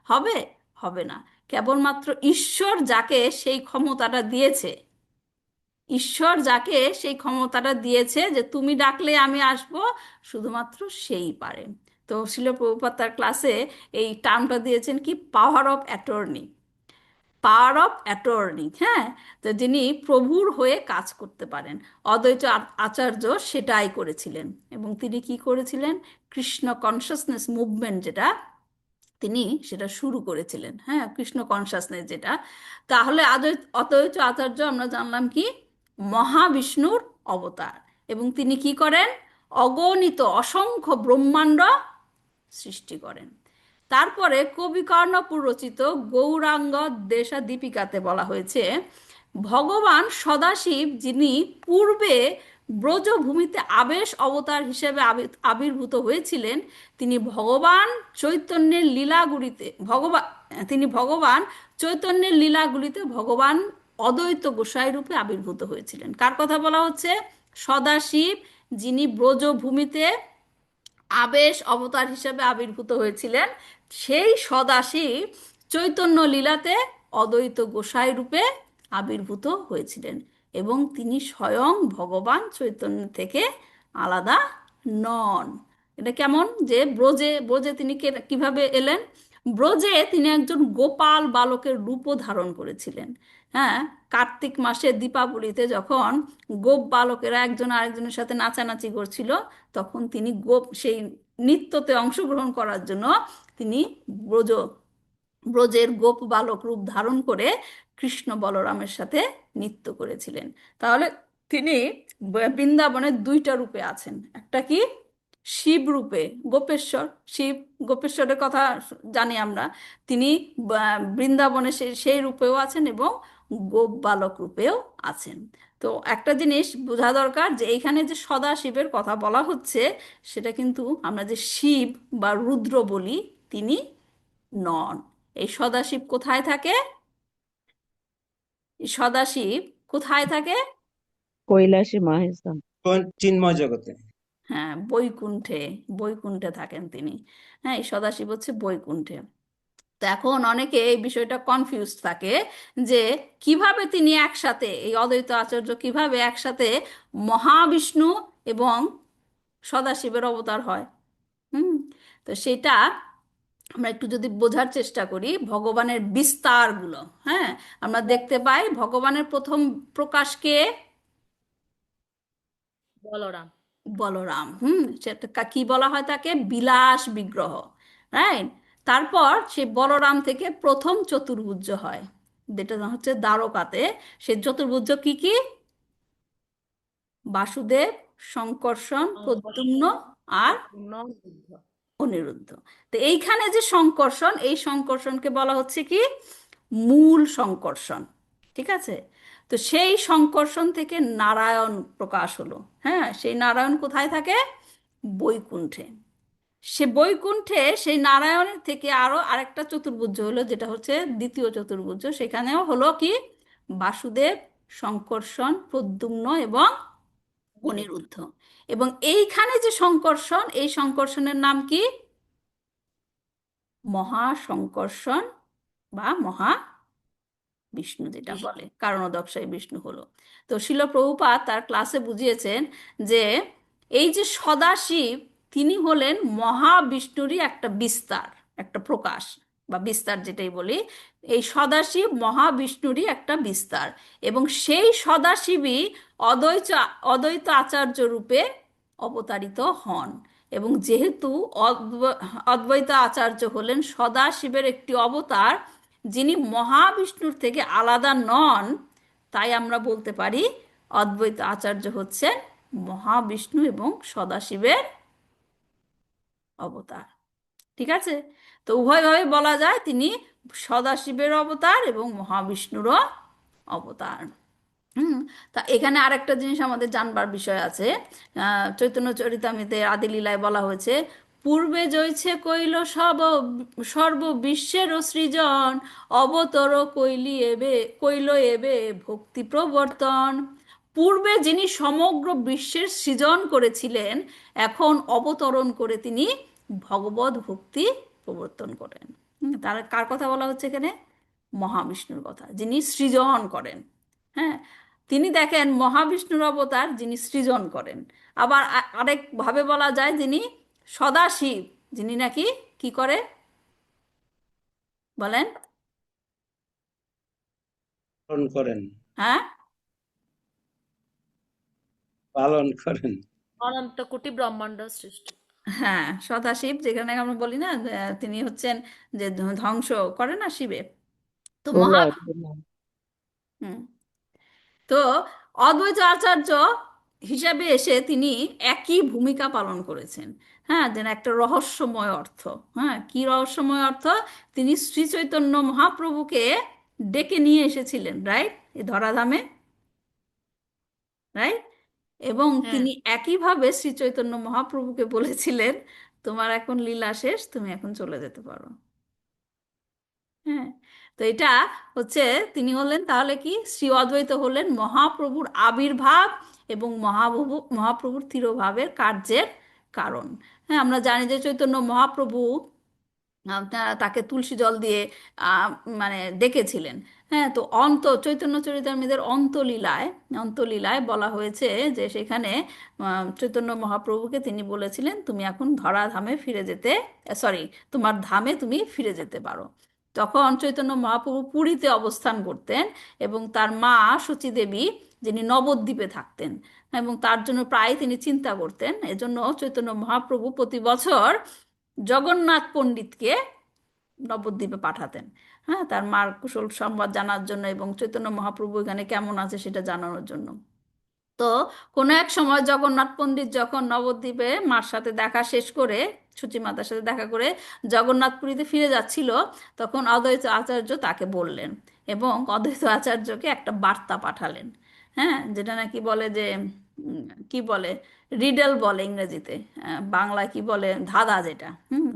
হবে? হবে না। কেবলমাত্র ঈশ্বর যাকে সেই ক্ষমতাটা দিয়েছে, ঈশ্বর যাকে সেই ক্ষমতাটা দিয়েছে যে তুমি ডাকলে আমি আসব, শুধুমাত্র সেই পারে। তো শিল প্রভুপাদ তার ক্লাসে এই টার্মটা দিয়েছেন কি? Power of attorney. Power of attorney. হ্যাঁ, তো যিনি প্রভুর হয়ে কাজ করতে পারেন। অদ্বৈত আচার্য সেটাই করেছিলেন। এবং তিনি কি করেছিলেন? কৃষ্ণ কনসাসনেস মুভমেন্ট যেটা, তিনি সেটা শুরু করেছিলেন। হ্যাঁ, কৃষ্ণ কনসাসনেস যেটা। তাহলে অদ্বৈত আচার্য আমরা জানলাম কি? মহাবিষ্ণুর অবতার। এবং তিনি কি করেন? অগণিত অসংখ্য ব্রহ্মাণ্ড সৃষ্টি করেন। তারপরে কবি কর্ণপুর রচিত গৌরাঙ্গ দেশা দীপিকাতে বলা হয়েছে, ভগবান সদাশিব যিনি পূর্বে ব্রজভূমিতে আবেশ অবতার হিসেবে আবির্ভূত হয়েছিলেন, তিনি ভগবান চৈতন্যের লীলাগুলিতে ভগবান চৈতন্যের লীলাগুলিতে ভগবান অদ্বৈত গোসাই রূপে আবির্ভূত হয়েছিলেন। কার কথা বলা হচ্ছে? সদাশিব যিনি ব্রজভূমিতে আবেশ অবতার হিসেবে আবির্ভূত হয়েছিলেন, সেই সদাশিব চৈতন্য লীলাতে অদ্বৈত গোসাই রূপে আবির্ভূত হয়েছিলেন। এবং তিনি স্বয়ং ভগবান চৈতন্য থেকে আলাদা নন। এটা কেমন? যে ব্রজে ব্রজে তিনি কিভাবে এলেন? ব্রজে তিনি একজন গোপাল বালকের রূপও ধারণ করেছিলেন। হ্যাঁ, কার্তিক মাসে দীপাবলিতে যখন গোপ বালকেরা একজন আরেকজনের সাথে নাচানাচি করছিল, তখন তিনি সেই নৃত্যতে অংশগ্রহণ করার জন্য তিনি ব্রজ ব্রজের গোপ বালক রূপ ধারণ করে কৃষ্ণ বলরামের সাথে নৃত্য করেছিলেন। তাহলে তিনি বৃন্দাবনের 2টা রূপে আছেন। একটা কি? শিব রূপে, গোপেশ্বর। শিব গোপেশ্বরের কথা জানি আমরা। তিনি বৃন্দাবনে সেই রূপেও আছেন এবং গোপ বালক রূপেও আছেন। তো একটা জিনিস বোঝা দরকার যে এইখানে যে সদাশিবের কথা বলা হচ্ছে, সেটা কিন্তু আমরা যে শিব বা রুদ্র বলি, তিনি নন। এই সদাশিব কোথায় থাকে? এই সদাশিব কোথায় থাকে? কৈলাসে মহেশধাম। চিন্ময় জগতে। হ্যাঁ, বৈকুণ্ঠে। বৈকুণ্ঠে থাকেন তিনি। হ্যাঁ, এই সদাশিব হচ্ছে বৈকুণ্ঠে। তো এখন অনেকে এই বিষয়টা কনফিউজ থাকে যে কিভাবে তিনি একসাথে, এই অদ্বৈত আচার্য কিভাবে একসাথে মহাবিষ্ণু এবং সদাশিবের অবতার হয়। হুম। তো সেটা আমরা একটু যদি বোঝার চেষ্টা করি, ভগবানের বিস্তারগুলো। হ্যাঁ, আমরা দেখতে পাই ভগবানের প্রথম প্রকাশকে বলরাম। বলরাম। সেটা কি বলা হয়? তাকে বিলাস বিগ্রহ। রাইট। তারপর সে বলরাম থেকে প্রথম চতুর্ভুজ হয়, যেটা হচ্ছে দ্বারকাতে। সে চতুর্ভুজ কি কি? বাসুদেব, শঙ্কর্ষণ, প্রদ্যুম্ন আর অনিরুদ্ধ। তো এইখানে যে সংকর্ষণ, এই সংকর্ষণকে বলা হচ্ছে কি মূল সংকর্ষণ। ঠিক আছে? তো সেই সংকর্ষণ থেকে নারায়ণ প্রকাশ হলো। হ্যাঁ, সেই নারায়ণ কোথায় থাকে? বৈকুণ্ঠে। সে বৈকুণ্ঠে সেই নারায়ণের থেকে আরো আরেকটা চতুর্ভুজ হলো, যেটা হচ্ছে দ্বিতীয় চতুর্ভুজ। সেখানেও হলো কি বাসুদেব, সংকর্ষণ, প্রদ্যুম্ন এবং অনিরুদ্ধ। এবং এইখানে যে সংকর্ষণ, এই সংকর্ষণের নাম কি? মহাসংকর্ষণ বা মহা বিষ্ণু, যেটা বলে কারণোদকশায়ী বিষ্ণু হলো। তো শিল প্রভুপাদ তার ক্লাসে বুঝিয়েছেন যে এই যে সদাশিব, তিনি হলেন মহাবিষ্ণুরই একটা বিস্তার, একটা প্রকাশ বা বিস্তার যেটাই বলি। এই সদাশিব মহাবিষ্ণুরই একটা বিস্তার, এবং সেই সদাশিবই অদ্বৈত অদ্বৈত আচার্য রূপে অবতারিত হন। এবং যেহেতু অদ্বৈত আচার্য হলেন সদাশিবের একটি অবতার, যিনি মহাবিষ্ণুর থেকে আলাদা নন, তাই আমরা বলতে পারি অদ্বৈত আচার্য হচ্ছেন মহাবিষ্ণু এবং সদাশিবের অবতার। ঠিক আছে? তো উভয়ভাবে বলা যায় তিনি সদাশিবের অবতার এবং মহাবিষ্ণুরও অবতার। হুম। তা এখানে আরেকটা জিনিস আমাদের জানবার বিষয় আছে। চৈতন্য চরিতামৃতে আদি লীলায় বলা হয়েছে, পূর্বে জৈছে কইল সর্ব বিশ্বের সৃজন, অবতর কইল এবে ভক্তি প্রবর্তন। পূর্বে যিনি সমগ্র বিশ্বের সৃজন করেছিলেন, এখন অবতরণ করে তিনি ভগবত ভক্তি প্রবর্তন করেন। তার কার কথা বলা হচ্ছে এখানে? মহাবিষ্ণুর কথা, যিনি সৃজন করেন। হ্যাঁ, তিনি দেখেন মহাবিষ্ণুর অবতার, যিনি সৃজন করেন। আবার আরেক ভাবে বলা যায় যিনি সদাশিব, যিনি নাকি কি করে বলেন? পালন করেন। হ্যাঁ, পালন করেন। অনন্ত কোটি ব্রহ্মাণ্ড সৃষ্টি। হ্যাঁ, সদাশিব, যেখানে আমরা বলি না তিনি হচ্ছেন যে ধ্বংস করে না শিবে। তো ও মহা লর্ড, হুম। তো অদ্বৈত আচার্য হিসাবে এসে তিনি একই ভূমিকা পালন করেছেন। হ্যাঁ, যেন একটা রহস্যময় অর্থ। হ্যাঁ, কি রহস্যময় অর্থ? তিনি শ্রী চৈতন্য মহাপ্রভুকে ডেকে নিয়ে এসেছিলেন, রাইট, এই ধরাধামে, রাইট। এবং হ্যাঁ। তিনি একইভাবে শ্রী চৈতন্য মহাপ্রভুকে বলেছিলেন, তোমার এখন লীলা শেষ, তুমি এখন চলে যেতে পারো। হ্যাঁ। তো এটা হচ্ছে, তিনি হলেন তাহলে কি শ্রী অদ্বৈত হলেন মহাপ্রভুর আবির্ভাব এবং মহাপ্রভুর তিরোভাবের কার্যের কারণ। হ্যাঁ, আমরা জানি যে চৈতন্য মহাপ্রভু তাকে তুলসী জল দিয়ে মানে ডেকেছিলেন। হ্যাঁ, তো চৈতন্য চরিতামৃতের অন্তলীলায় বলা হয়েছে যে সেখানে চৈতন্য মহাপ্রভুকে তিনি বলেছিলেন, তুমি এখন ধরাধামে ফিরে যেতে, সরি, তোমার ধামে তুমি ফিরে যেতে পারো। তখন চৈতন্য মহাপ্রভু পুরীতে অবস্থান করতেন, এবং তার মা সচী দেবী, যিনি নবদ্বীপে থাকতেন, এবং তার জন্য প্রায় তিনি চিন্তা করতেন। এজন্য চৈতন্য মহাপ্রভু প্রতি বছর জগন্নাথ পণ্ডিতকে নবদ্বীপে পাঠাতেন। হ্যাঁ, তার মার কুশল সংবাদ জানার জন্য এবং চৈতন্য মহাপ্রভু এখানে কেমন আছে সেটা জানানোর জন্য। তো কোনো এক সময় জগন্নাথ পণ্ডিত যখন নবদ্বীপে মার সাথে দেখা শেষ করে, সূচি মাতার সাথে দেখা করে জগন্নাথপুরীতে ফিরে যাচ্ছিল, তখন অদ্বৈত আচার্য তাকে বললেন, এবং অদ্বৈত আচার্যকে একটা বার্তা পাঠালেন। হ্যাঁ, যেটা নাকি বলে যে কি বলে, রিডেল বলে ইংরেজিতে, বাংলায় কি বলে, ধাঁধা, যেটা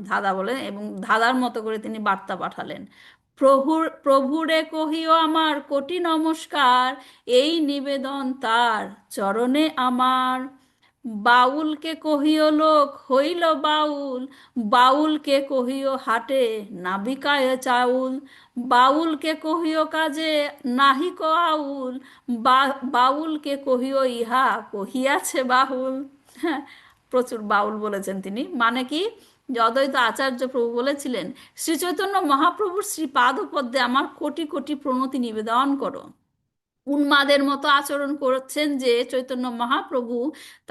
ধাঁধা বলে, এবং ধাঁধার মতো করে তিনি বার্তা পাঠালেন। প্রভুরে কহিও আমার কোটি নমস্কার, এই নিবেদন তার চরণে আমার। বাউলকে কহিও লোক হইল বাউল, বাউলকে কহিও হাটে নাবিকায় চাউল, বাউলকে কহিও কাজে নাহিক আউল, বাউলকে কহিও ইহা কহিয়াছে বাহুল। হ্যাঁ, প্রচুর বাউল বলেছেন তিনি। মানে কি, যে অদ্বৈত আচার্য প্রভু বলেছিলেন, শ্রী চৈতন্য মহাপ্রভুর শ্রী পাদপদ্মে আমার কোটি কোটি প্রণতি নিবেদন করো। উন্মাদের মতো আচরণ করছেন যে চৈতন্য মহাপ্রভু,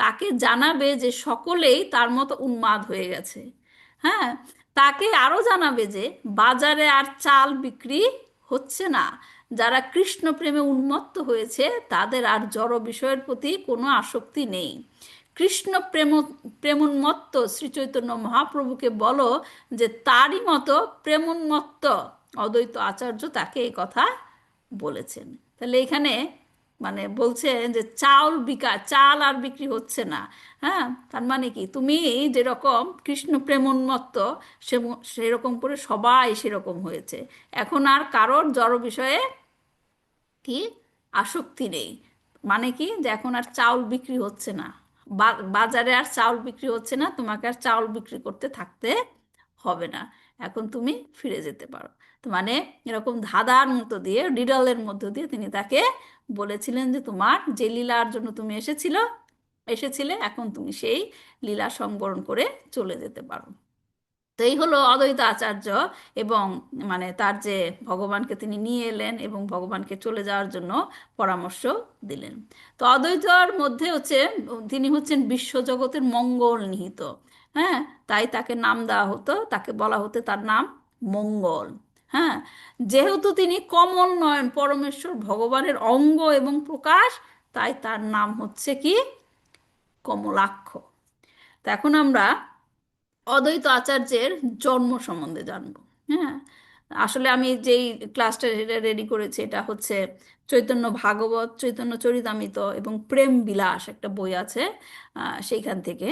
তাকে জানাবে যে সকলেই তার মতো উন্মাদ হয়ে গেছে। হ্যাঁ, তাকে আরো জানাবে যে বাজারে আর চাল বিক্রি হচ্ছে না, যারা কৃষ্ণ প্রেমে উন্মত্ত হয়েছে তাদের আর জড় বিষয়ের প্রতি কোনো আসক্তি নেই। কৃষ্ণ প্রেমোন্মত্ত শ্রী চৈতন্য মহাপ্রভুকে বলো যে তারই মতো প্রেমোন্মত্ত অদ্বৈত আচার্য তাকে এই কথা বলেছেন। তাহলে এখানে মানে বলছে যে চাল আর বিক্রি হচ্ছে না। হ্যাঁ, তার মানে কি, তুমি যেরকম কৃষ্ণ প্রেমোন্মত্ত সেরকম করে সবাই সেরকম হয়েছে। এখন আর কারোর জড় বিষয়ে কি আসক্তি নেই। মানে কি, যে এখন আর চাউল বিক্রি হচ্ছে না, বাজারে আর চাউল বিক্রি হচ্ছে না, তোমাকে আর চাউল বিক্রি করতে থাকতে হবে না, এখন তুমি ফিরে যেতে পারো। তো মানে এরকম ধাঁধার মতো দিয়ে, ডিডলের মধ্য দিয়ে তিনি তাকে বলেছিলেন যে তোমার যে লীলার জন্য তুমি এসেছিলে, এখন তুমি সেই লীলা সংবরণ করে চলে যেতে পারো। তো এই হলো অদ্বৈত আচার্য, এবং মানে তার যে ভগবানকে তিনি নিয়ে এলেন এবং ভগবানকে চলে যাওয়ার জন্য পরামর্শ দিলেন। তো অদ্বৈতর মধ্যে হচ্ছে তিনি হচ্ছেন বিশ্বজগতের মঙ্গল নিহিত। হ্যাঁ, তাই তাকে নাম দেওয়া হতো, তাকে বলা হতো তার নাম মঙ্গল। হ্যাঁ, যেহেতু তিনি কমল নয়ন পরমেশ্বর ভগবানের অঙ্গ এবং প্রকাশ, তাই তার নাম হচ্ছে কি কমলাক্ষ। তো এখন আমরা অদ্বৈত আচার্যের জন্ম সম্বন্ধে জানব। হ্যাঁ, আসলে আমি যেই ক্লাসটা রেডি করেছি এটা হচ্ছে চৈতন্য ভাগবত, চৈতন্য চরিতামৃত এবং প্রেম বিলাস একটা বই আছে, সেইখান থেকে।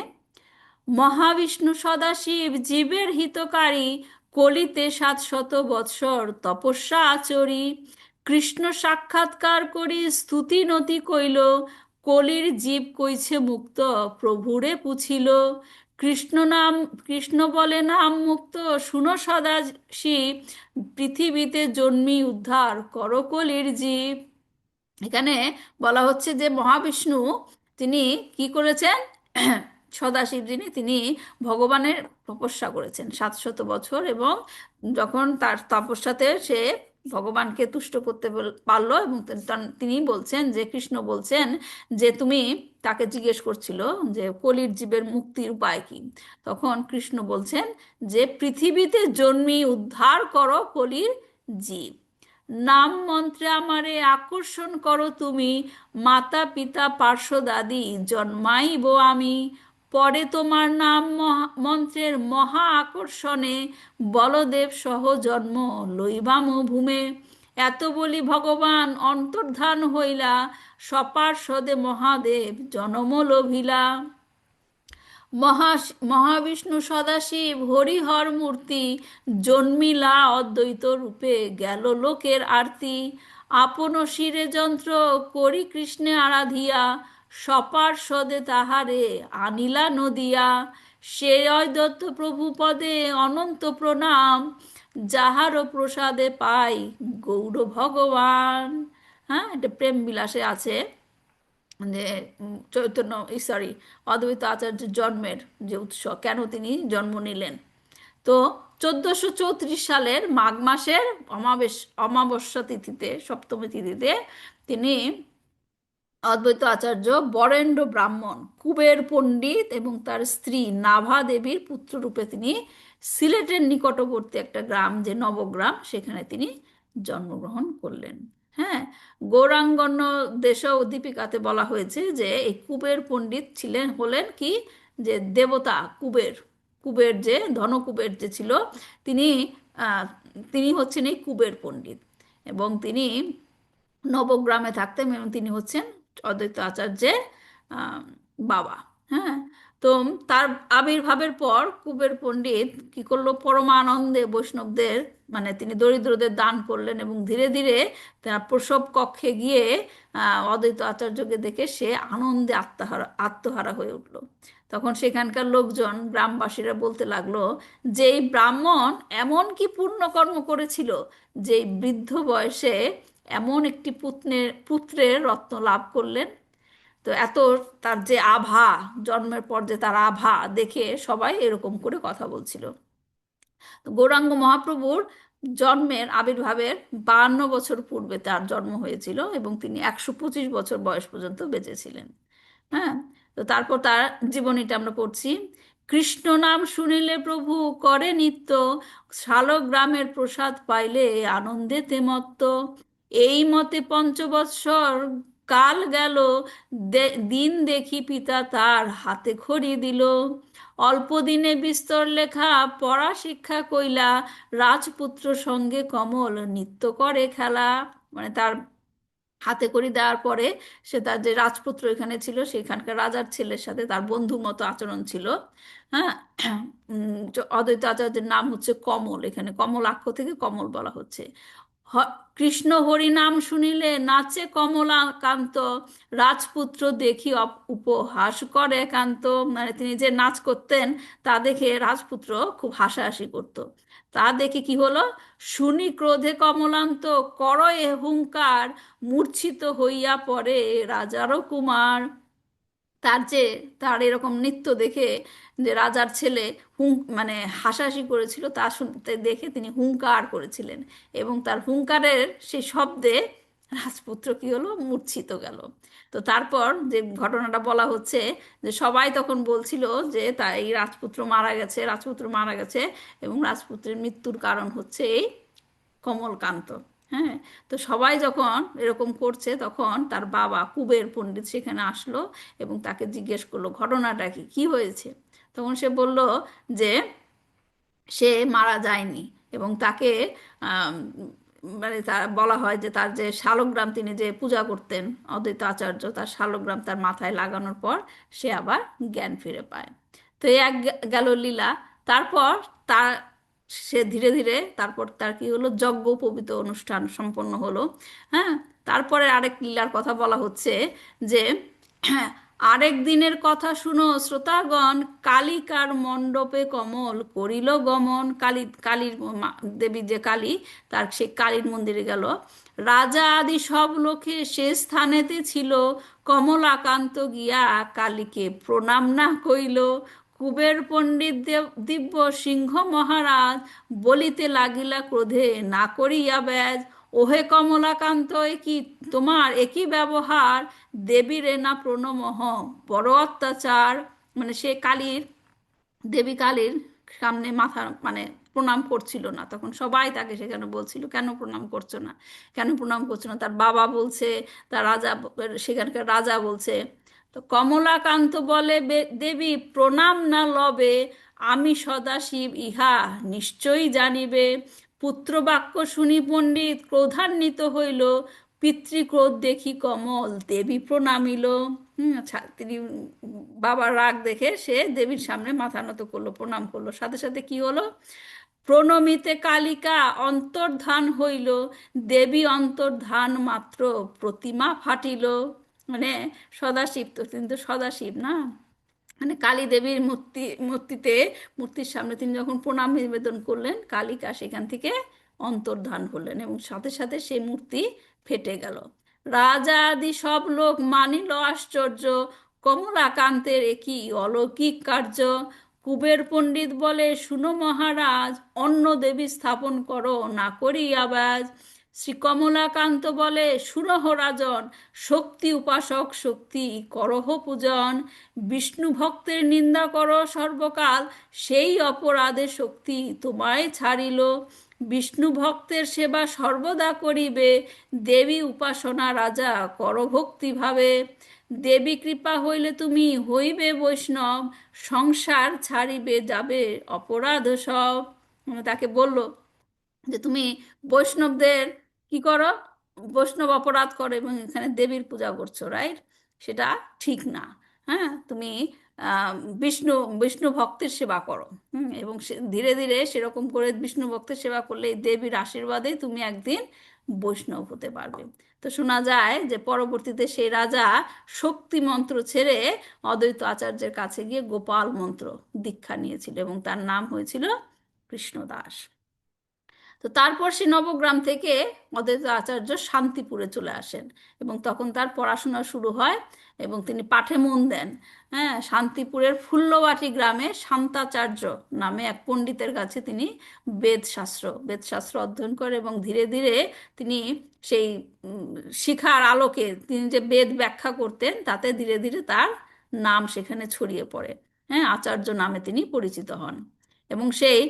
মহাবিষ্ণু সদাশিব জীবের হিতকারী, কলিতে 700 বৎসর তপস্যা আচরি, কৃষ্ণ সাক্ষাৎকার করি স্তুতি নতি কইল, কলির জীব কইছে মুক্ত প্রভুরে পুছিল, কৃষ্ণ বলে নাম মুক্ত শুনো সদাশিব, পৃথিবীতে জন্মি উদ্ধার করো কলির জীব। এখানে বলা হচ্ছে যে মহাবিষ্ণু তিনি কি করেছেন, সদাশিব যিনি, তিনি ভগবানের তপস্যা করেছেন 700 বছর, এবং যখন তার তপস্যাতে সে ভগবানকে তুষ্ট করতে পারলো, এবং তিনি বলছেন যে, কৃষ্ণ বলছেন যে তুমি, তাকে জিজ্ঞেস করছিল যে কলির জীবের মুক্তির উপায় কি, তখন কৃষ্ণ বলছেন যে পৃথিবীতে জন্মি উদ্ধার করো কলির জীব, নাম মন্ত্রে আমারে আকর্ষণ করো তুমি, মাতা পিতা পার্শ্বদাদি জন্মাইব আমি, পরে তোমার নাম মন্ত্রের মহা আকর্ষণে, বলদেব সহ জন্ম লইবাম ভূমে, এত বলি ভগবান অন্তর্ধান হইলা, সপার্শ্বদে মহাদেব জনম লোভিলা। মহাবিষ্ণু সদাশিব হরিহর মূর্তি, জন্মিলা অদ্বৈত রূপে গেল লোকের আরতি, আপন শিরে যন্ত্র করি কৃষ্ণে আরাধিয়া, সপার্শ্বদে তাহারে আনিলা নদিয়া, সে অদ্বৈত প্রভু পদে অনন্ত প্রণাম, যাহারও প্রসাদে পাই গৌর ভগবান। হ্যাঁ, এটা প্রেম বিলাসে আছে যে সরি, অদ্বৈত আচার্যের জন্মের যে উৎস, কেন তিনি জন্ম নিলেন। তো 1434 সালের মাঘ মাসের অমাবস্যা তিথিতে, সপ্তমী তিথিতে, তিনি অদ্বৈত আচার্য বরেন্দ্র ব্রাহ্মণ, কুবের পণ্ডিত এবং তার স্ত্রী নাভা দেবীর পুত্ররূপে তিনি সিলেটের নিকটবর্তী একটা গ্রাম যে নবগ্রাম, সেখানে তিনি জন্মগ্রহণ করলেন। হ্যাঁ, গৌরাঙ্গন্য দেশ দীপিকাতে বলা হয়েছে যে এই কুবের পণ্ডিত হলেন কি, যে দেবতা কুবের, কুবের যে ধনকুবের যে ছিল, তিনি তিনি হচ্ছেন এই কুবের পণ্ডিত, এবং তিনি নবগ্রামে থাকতেন, এবং তিনি হচ্ছেন অদ্বৈত আচার্যের আহ, বাবা। হ্যাঁ, তো তার আবির্ভাবের পর কুবের পণ্ডিত কি করলো, পরমানন্দে বৈষ্ণবদের, মানে তিনি দরিদ্রদের দান করলেন, এবং ধীরে ধীরে তার প্রসব কক্ষে গিয়ে অদ্বৈত আচার্যকে দেখে সে আনন্দে আত্মহারা হয়ে উঠল। তখন সেখানকার লোকজন, গ্রামবাসীরা বলতে লাগলো যে এই ব্রাহ্মণ এমন কি পুণ্যকর্ম করেছিল যে এই বৃদ্ধ বয়সে এমন একটি পুত্রের রত্ন লাভ করলেন। তো এত তার যে আভা, জন্মের পর যে তার আভা দেখে সবাই এরকম করে কথা বলছিল। তো গৌরাঙ্গ মহাপ্রভুর জন্মের আবির্ভাবের 52 বছর পূর্বে তার জন্ম হয়েছিল, এবং তিনি 125 বছর বয়স পর্যন্ত বেঁচেছিলেন। হ্যাঁ, তো তারপর তার জীবনীটা আমরা পড়ছি। কৃষ্ণ নাম শুনিলে প্রভু করে নিত্য, শালগ্রামের প্রসাদ পাইলে আনন্দেতে মত্ত, এই মতে 5 বৎসর কাল গেল, দিন দেখি পিতা তার হাতে খড়ি দিল। অল্প দিনে বিস্তর লেখা পড়া শিক্ষা কইলা, রাজপুত্র সঙ্গে কমল নিত্য করে খেলা। মানে তার হাতে খড়ি দেওয়ার পরে সে তার যে রাজপুত্র এখানে ছিল সেখানকার রাজার ছেলের সাথে তার বন্ধু মতো আচরণ ছিল। হ্যাঁ। অদ্বৈত আচার্যের নাম হচ্ছে কমল, এখানে কমলাক্ষ থেকে কমল বলা হচ্ছে। কৃষ্ণ হরি নাম শুনিলে নাচে কমলাকান্ত, রাজপুত্র দেখি উপহাস করে একান্ত। মানে তিনি যে নাচ করতেন তা দেখে রাজপুত্র খুব হাসাহাসি করত। তা দেখে কি হলো, শুনি ক্রোধে কমলান্ত, কর এ হুঙ্কার, মূর্ছিত হইয়া পড়ে রাজারও কুমার। তার যে তার এরকম নৃত্য দেখে যে রাজার ছেলে মানে হাসাহাসি করেছিল তা শুনতে দেখে তিনি হুঙ্কার করেছিলেন, এবং তার হুঙ্কারের সেই শব্দে রাজপুত্র কি হলো, মূর্ছিত গেল। তো তারপর যে ঘটনাটা বলা হচ্ছে যে সবাই তখন বলছিল যে তাই রাজপুত্র মারা গেছে, এবং রাজপুত্রের মৃত্যুর কারণ হচ্ছে এই কমলকান্ত। হ্যাঁ। তো সবাই যখন এরকম করছে তখন তার বাবা কুবের পণ্ডিত সেখানে আসলো এবং তাকে জিজ্ঞেস করলো ঘটনাটা কি, কি হয়েছে। তখন সে বলল যে সে মারা যায়নি, এবং তাকে আম, মানে তার বলা হয় যে তার যে শালগ্রাম তিনি যে পূজা করতেন অদ্বৈত আচার্য, তার শালগ্রাম তার মাথায় লাগানোর পর সে আবার জ্ঞান ফিরে পায়। তো এই এক গেল লীলা। তারপর তার সে ধীরে ধীরে তারপর তার কি হলো, যজ্ঞোপবীত অনুষ্ঠান সম্পন্ন হলো। হ্যাঁ। তারপরে আরেক লীলার কথা বলা হচ্ছে যে আরেক দিনের কথা শুনো শ্রোতাগণ, কালিকার মণ্ডপে কমল করিল গমন। কালীর দেবী যে কালী, তার সে কালীর মন্দিরে গেল। রাজা আদি সব লোকে সে স্থানেতে ছিল, কমলাকান্ত গিয়া কালীকে প্রণাম না কইল। কুবের পণ্ডিত দিব্য সিংহ মহারাজ, বলিতে লাগিলা ক্রোধে না করিয়া ব্যাজ, ওহে কমলাকান্ত তোমার একই ব্যবহার, দেবীরে না প্রণমহ বড় অত্যাচার। মানে সে দেবী কালীর সামনে মাথা মানে প্রণাম করছিল না। তখন সবাই তাকে সেখানে বলছিল কেন প্রণাম করছো না, কেন প্রণাম করছো না। তার বাবা বলছে, তার রাজা, সেখানকার রাজা বলছে। তো কমলাকান্ত বলে, দেবী প্রণাম না লবে, আমি সদাশিব ইহা নিশ্চয়ই জানিবে। পুত্র বাক্য শুনি পণ্ডিত ক্রোধান্বিত হইল, পিতৃক্রোধ দেখি কমল দেবী প্রণামিল। আচ্ছা, তিনি বাবার রাগ দেখে সে দেবীর সামনে মাথা নত করলো, প্রণাম করলো। সাথে সাথে কি হলো, প্রণমিতে কালিকা অন্তর্ধান হইল, দেবী অন্তর্ধান মাত্র প্রতিমা ফাটিল। মানে সদাশিব, তো তিনি তো সদাশিব না, মানে কালী দেবীর মূর্তির সামনে তিনি যখন প্রণাম নিবেদন করলেন, কালিকা সেখান থেকে অন্তর্ধান হলেন এবং সাথে সাথে সেই মূর্তি ফেটে গেল। রাজা আদি সব লোক মানিল আশ্চর্য, কমলাকান্তের একই অলৌকিক কার্য। কুবের পণ্ডিত বলে, শুনো মহারাজ, অন্য দেবী স্থাপন করো না করি আবাজ। শ্রী কমলাকান্ত বলে, শুনহ রাজন, শক্তি উপাসক শক্তি করহ পূজন। বিষ্ণু ভক্তের নিন্দা করো সর্বকাল, সেই অপরাধে শক্তি তোমায় ছাড়িল। বিষ্ণু ভক্তের সেবা সর্বদা করিবে, দেবী উপাসনা রাজা করো ভক্তিভাবে। দেবী কৃপা হইলে তুমি হইবে বৈষ্ণব, সংসার ছাড়িবে যাবে অপরাধ সব। মানে তাকে বলল যে তুমি বৈষ্ণবদের কি করো, বৈষ্ণব অপরাধ করো এবং এখানে দেবীর পূজা করছো, রাইট? সেটা ঠিক না। হ্যাঁ, তুমি আহ, বিষ্ণু বিষ্ণু ভক্তের সেবা করো। এবং ধীরে ধীরে সেরকম করে বিষ্ণু ভক্তের সেবা করলে এই দেবীর আশীর্বাদে তুমি একদিন বৈষ্ণব হতে পারবে। তো শোনা যায় যে পরবর্তীতে সেই রাজা শক্তি মন্ত্র ছেড়ে অদ্বৈত আচার্যের কাছে গিয়ে গোপাল মন্ত্র দীক্ষা নিয়েছিল এবং তার নাম হয়েছিল কৃষ্ণদাস। তো তারপর সে নবগ্রাম থেকে অদ্বৈত আচার্য শান্তিপুরে চলে আসেন এবং তখন তার পড়াশোনা শুরু হয় এবং তিনি পাঠে মন দেন। হ্যাঁ, শান্তিপুরের ফুল্লবাটি গ্রামে শান্তাচার্য নামে এক পণ্ডিতের কাছে তিনি বেদশাস্ত্র অধ্যয়ন করে এবং ধীরে ধীরে তিনি সেই শিখার আলোকে তিনি যে বেদ ব্যাখ্যা করতেন তাতে ধীরে ধীরে তার নাম সেখানে ছড়িয়ে পড়ে। হ্যাঁ, আচার্য নামে তিনি পরিচিত হন এবং সেই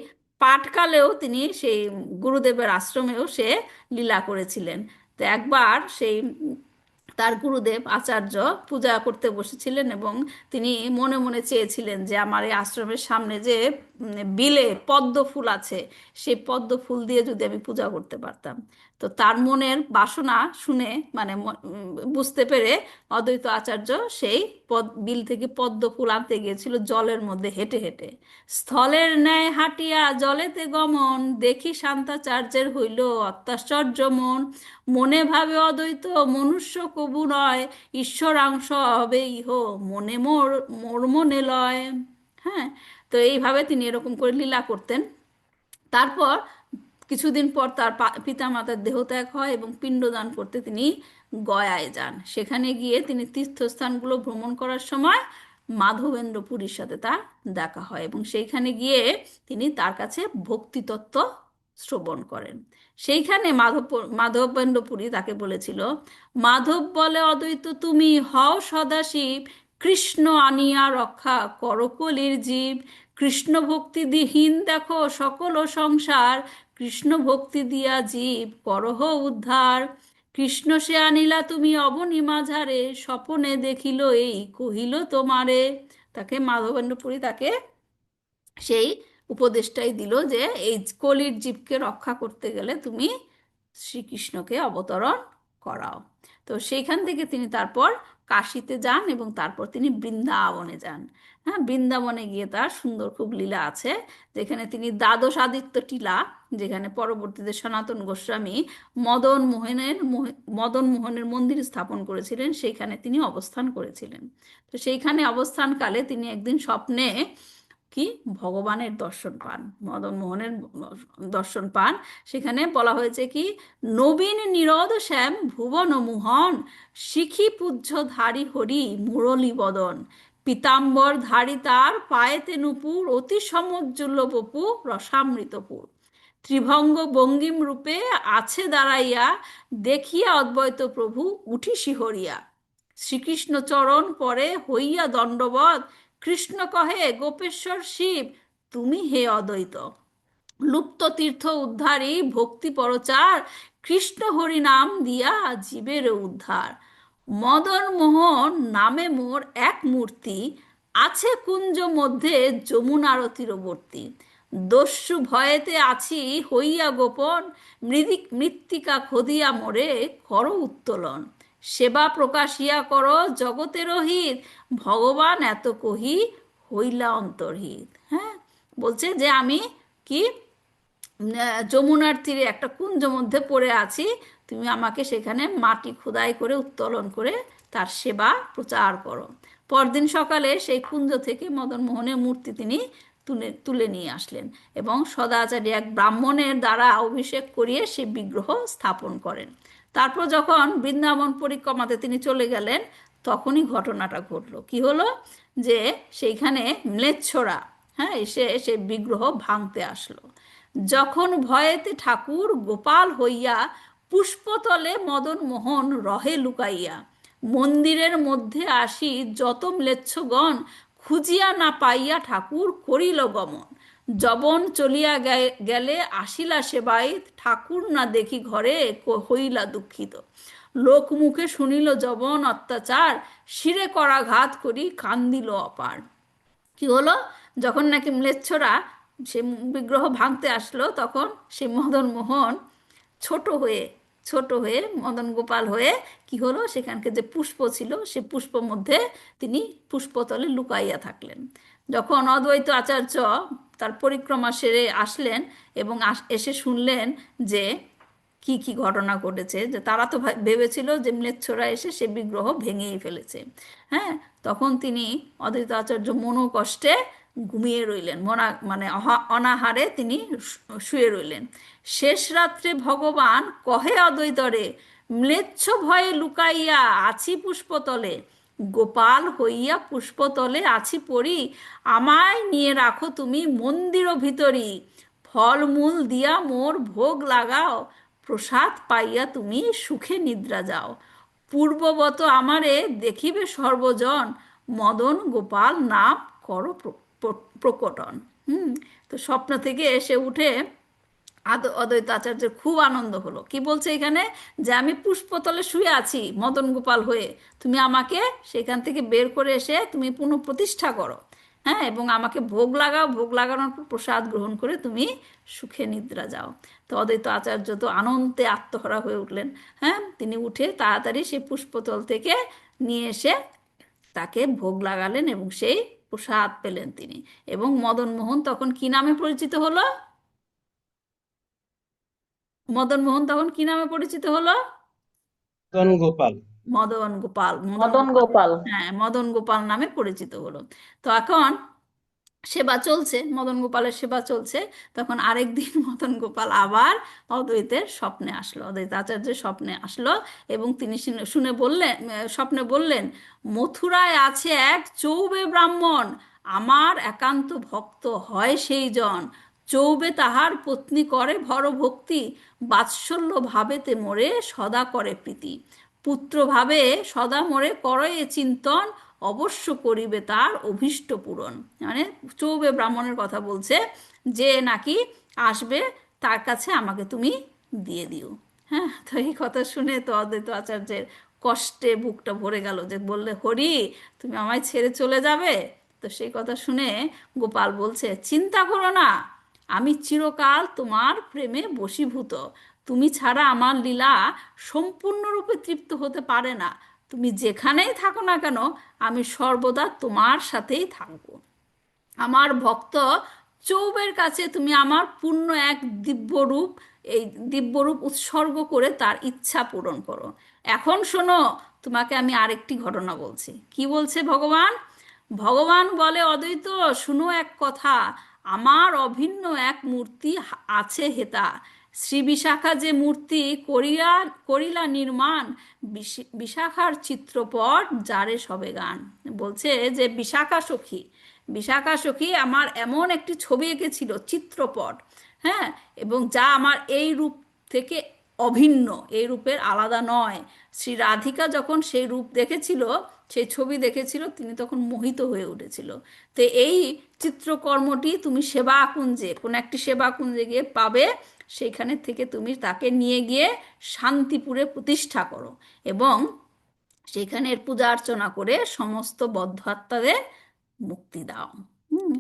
পাঠকালেও তিনি সেই গুরুদেবের আশ্রমেও সে লীলা করেছিলেন। তো একবার সেই তার গুরুদেব আচার্য পূজা করতে বসেছিলেন এবং তিনি মনে মনে চেয়েছিলেন যে আমার এই আশ্রমের সামনে যে বিলে পদ্ম ফুল আছে, সেই পদ্ম ফুল দিয়ে যদি আমি পূজা করতে পারতাম। তো তার মনের বাসনা শুনে মানে বুঝতে পেরে অদ্বৈত আচার্য সেই বিল থেকে পদ্ম ফুল আনতে গিয়েছিল জলের মধ্যে হেঁটে হেঁটে। স্থলের ন্যায় হাঁটিয়া জলেতে গমন, দেখি শান্তাচার্যের হইল অত্যাশ্চর্য মন। মনে ভাবে অদ্বৈত মনুষ্য কবু নয়, ঈশ্বরাংশ হবে ইহ মনে মোর মোর মনে লয়। হ্যাঁ, তো এইভাবে তিনি এরকম করে লীলা করতেন। তারপর কিছুদিন পর তার পিতামাতার দেহত্যাগ হয় এবং পিণ্ডদান করতে তিনি গয়ায় যান। সেখানে গিয়ে তিনি তীর্থস্থানগুলো ভ্রমণ করার সময় মাধবেন্দ্র পুরীর সাথে তার দেখা হয় এবং সেইখানে গিয়ে তিনি তার কাছে ভক্তিতত্ত্ব শ্রবণ করেন। সেইখানে মাধবেন্দ্র পুরী তাকে বলেছিল, মাধব বলে অদ্বৈত তুমি হও সদাশিব, কৃষ্ণ আনিয়া রক্ষা করো কলির জীব। কৃষ্ণ ভক্তিহীন দেখো সকল সংসার, কৃষ্ণ ভক্তি দিয়া জীব করহ উদ্ধার। কৃষ্ণ সে আনিলা তুমি অবনী মাঝারে, স্বপনে দেখিল এই কহিল তোমারে। তাকে মাধবেন্দ্র পুরী তাকে সেই উপদেশটাই দিল যে এই কলির জীবকে রক্ষা করতে গেলে তুমি শ্রীকৃষ্ণকে অবতরণ করাও। তো সেইখান থেকে তিনি তারপর কাশীতে যান এবং তারপর তিনি বৃন্দাবনে যান। হ্যাঁ, বৃন্দাবনে গিয়ে তার সুন্দর খুব লীলা আছে, যেখানে তিনি দ্বাদশ আদিত্য টিলা, যেখানে পরবর্তীতে সনাতন গোস্বামী মদন মোহনের মন্দির স্থাপন করেছিলেন, সেইখানে তিনি অবস্থান করেছিলেন। তো সেইখানে অবস্থানকালে তিনি একদিন স্বপ্নে কি ভগবানের দর্শন পান, মদন মোহনের দর্শন পান। সেখানে বলা হয়েছে কি, নবীন নীরদ শ্যাম ভুবন মোহন, শিখি পূজ্য ধারী হরি মুরলী বদন। পীতাম্বর ধারী তার পায়েতে নুপুর, অতি সমজ্জুল্ল বপু রসামৃতপুর। ত্রিভঙ্গ বঙ্গিম রূপে আছে দাঁড়াইয়া, দেখিয়া অদ্বৈত প্রভু উঠি শিহরিয়া। শ্রীকৃষ্ণ চরণ পরে হইয়া দণ্ডবৎ, কৃষ্ণ কহে গোপেশ্বর শিব তুমি হে অদ্বৈত। লুপ্ত তীর্থ উদ্ধারী ভক্তি পরচার, কৃষ্ণ হরি নাম দিয়া জীবের উদ্ধার। মদন মোহন নামে মোর এক মূর্তি, আছে কুঞ্জ মধ্যে যমুনার তীরবর্তী। দস্যু ভয়েতে আছি হইয়া গোপন, মৃত্তিকা খদিয়া মোরে কর উত্তোলন। সেবা প্রকাশিয়া কর জগতের হিত, ভগবান এত কহি হইলা অন্তর্হিত। হ্যাঁ, বলছে যে আমি কি যমুনার তীরে একটা কুঞ্জ মধ্যে পড়ে আছি, তুমি আমাকে সেখানে মাটি খোদাই করে উত্তোলন করে তার সেবা প্রচার করো। পরদিন সকালে সেই কুঞ্জ থেকে মদন মোহনের মূর্তি তিনি তুলে নিয়ে আসলেন এবং সদাচারী এক ব্রাহ্মণের দ্বারা অভিষেক করিয়ে সেই বিগ্রহ স্থাপন করেন। তারপর যখন বৃন্দাবন পরিক্রমাতে তিনি চলে গেলেন, তখনই ঘটনাটা ঘটলো। কি হলো, যে সেইখানে ম্লেচ্ছরা এসে সেই বিগ্রহ ভাঙতে আসলো। যখন ভয়েতে ঠাকুর গোপাল হইয়া, পুষ্পতলে মদন মোহন রহে লুকাইয়া। মন্দিরের মধ্যে আসি যত ম্লেচ্ছগণ, খুঁজিয়া না পাইয়া ঠাকুর করিল গমন। যবন চলিয়া গেলে আসিলা সেবাইত, ঠাকুর না দেখি ঘরে হইলা দুঃখিত। লোক মুখে শুনিল যবন অত্যাচার, শিরে করাঘাত করি কান্দিল অপার। কি হলো, যখন নাকি ম্লেচ্ছরা সে বিগ্রহ ভাঙতে আসলো, তখন সে মদন মোহন ছোট হয়ে মদন গোপাল হয়ে কি হলো, সেখানকে যে পুষ্প ছিল সে পুষ্প মধ্যে তিনি পুষ্পতলে লুকাইয়া থাকলেন। যখন অদ্বৈত আচার্য তার পরিক্রমা সেরে আসলেন এবং এসে শুনলেন যে কি কি ঘটনা ঘটেছে, যে তারা তো ভেবেছিল যে ম্লেচ্ছরা এসে সে বিগ্রহ ভেঙেই ফেলেছে। হ্যাঁ, তখন তিনি অদ্বৈত আচার্য মনোকষ্টে ঘুমিয়ে রইলেন, অনাহারে তিনি শুয়ে রইলেন। শেষ রাত্রে ভগবান কহে অদ্বৈতরে, ম্লেচ্ছ ভয়ে লুকাইয়া আছি পুষ্পতলে। গোপাল হইয়া পুষ্পতলে আছি পড়ি, আমায় নিয়ে রাখো তুমি মন্দির ভিতরি। ফলমূল দিয়া মোর ভোগ লাগাও, প্রসাদ পাইয়া তুমি সুখে নিদ্রা যাও। পূর্ববত আমারে দেখিবে সর্বজন, মদন গোপাল নাম করো প্রকটন। তো স্বপ্ন থেকে এসে উঠে অদ্বৈত আচার্যের খুব আনন্দ হলো। কি বলছে এখানে, যে আমি পুষ্পতলে শুয়ে আছি মদন গোপাল হয়ে, তুমি আমাকে সেখান থেকে বের করে এসে তুমি পুনঃপ্রতিষ্ঠা করো, হ্যাঁ, এবং আমাকে ভোগ লাগাও, ভোগ লাগানোর পর প্রসাদ গ্রহণ করে তুমি সুখে নিদ্রা যাও। তো অদ্বৈত আচার্য তো আনন্দে আত্মহারা হয়ে উঠলেন। হ্যাঁ, তিনি উঠে তাড়াতাড়ি সেই পুষ্পতল থেকে নিয়ে এসে তাকে ভোগ লাগালেন এবং সেই প্রসাদ পেলেন তিনি। এবং মদন মোহন তখন কি নামে পরিচিত হলো? মদন মোহন তখন কি নামে পরিচিত হলো? মদন গোপাল। মদন গোপাল, মদন মদন গোপাল। গোপাল। হ্যাঁ, মদন গোপাল নামে পরিচিত হলো। তো এখন সেবা চলছে, মদন গোপালের সেবা চলছে। তখন আরেক দিন মদন গোপাল আবার অদ্বৈতের স্বপ্নে আসলো, অদ্বৈত আচার্যের স্বপ্নে আসলো। এবং তিনি শুনে বললেন, স্বপ্নে বললেন, মথুরায় আছে এক চৌবে ব্রাহ্মণ, আমার একান্ত ভক্ত হয় সেই জন। চৌবে তাহার পত্নী করে ভর ভক্তি, বাৎসল্য ভাবেতে মোরে সদা করে প্রীতি। পুত্র ভাবে সদা মোরে করে এ চিন্তন, অবশ্য করিবে তার অভীষ্ট পূরণ। মানে চৌবে ব্রাহ্মণের কথা বলছে, যে নাকি আসবে, তার কাছে আমাকে তুমি দিয়ে দিও। হ্যাঁ, তো এই কথা শুনে তো অদ্বৈত আচার্যের কষ্টে বুকটা ভরে গেল, যে বললে, হরি তুমি আমায় ছেড়ে চলে যাবে? তো সেই কথা শুনে গোপাল বলছে, চিন্তা করো না, আমি চিরকাল তোমার প্রেমে বশীভূত, তুমি ছাড়া আমার লীলা সম্পূর্ণরূপে তৃপ্ত হতে পারে না। তুমি যেখানেই থাকো না কেন, আমি সর্বদা তোমার সাথেই থাকবো। আমার ভক্ত চৌবের কাছে তুমি আমার পূর্ণ এক দিব্যরূপ, এই দিব্যরূপ উৎসর্গ করে তার ইচ্ছা পূরণ করো। এখন শোনো, তোমাকে আমি আরেকটি ঘটনা বলছি। কি বলছে ভগবান? ভগবান বলে, অদ্বৈত শুনো এক কথা, আমার অভিন্ন এক মূর্তি আছে হেতা। শ্রী বিশাখা যে মূর্তি করিলা নির্মাণ, বিশাখার চিত্রপট যারে সবে গান। বলছে যে বিশাখা সখী, বিশাখা সখী আমার এমন একটি ছবি এঁকেছিল, চিত্রপট, হ্যাঁ, এবং যা আমার এই রূপ থেকে অভিন্ন, এই রূপের আলাদা নয়। শ্রী রাধিকা যখন সেই রূপ দেখেছিল, সেই ছবি দেখেছিল, তিনি তখন মোহিত হয়ে উঠেছিল। তো এই চিত্রকর্মটি তুমি সেবা কুঞ্জে, কোনো একটি সেবা কুঞ্জে গিয়ে পাবে, সেইখানে থেকে তুমি তাকে নিয়ে গিয়ে শান্তিপুরে প্রতিষ্ঠা করো এবং সেখানে এর পূজা অর্চনা করে সমস্ত বদ্ধ আত্মাদের মুক্তি দাও। হুম।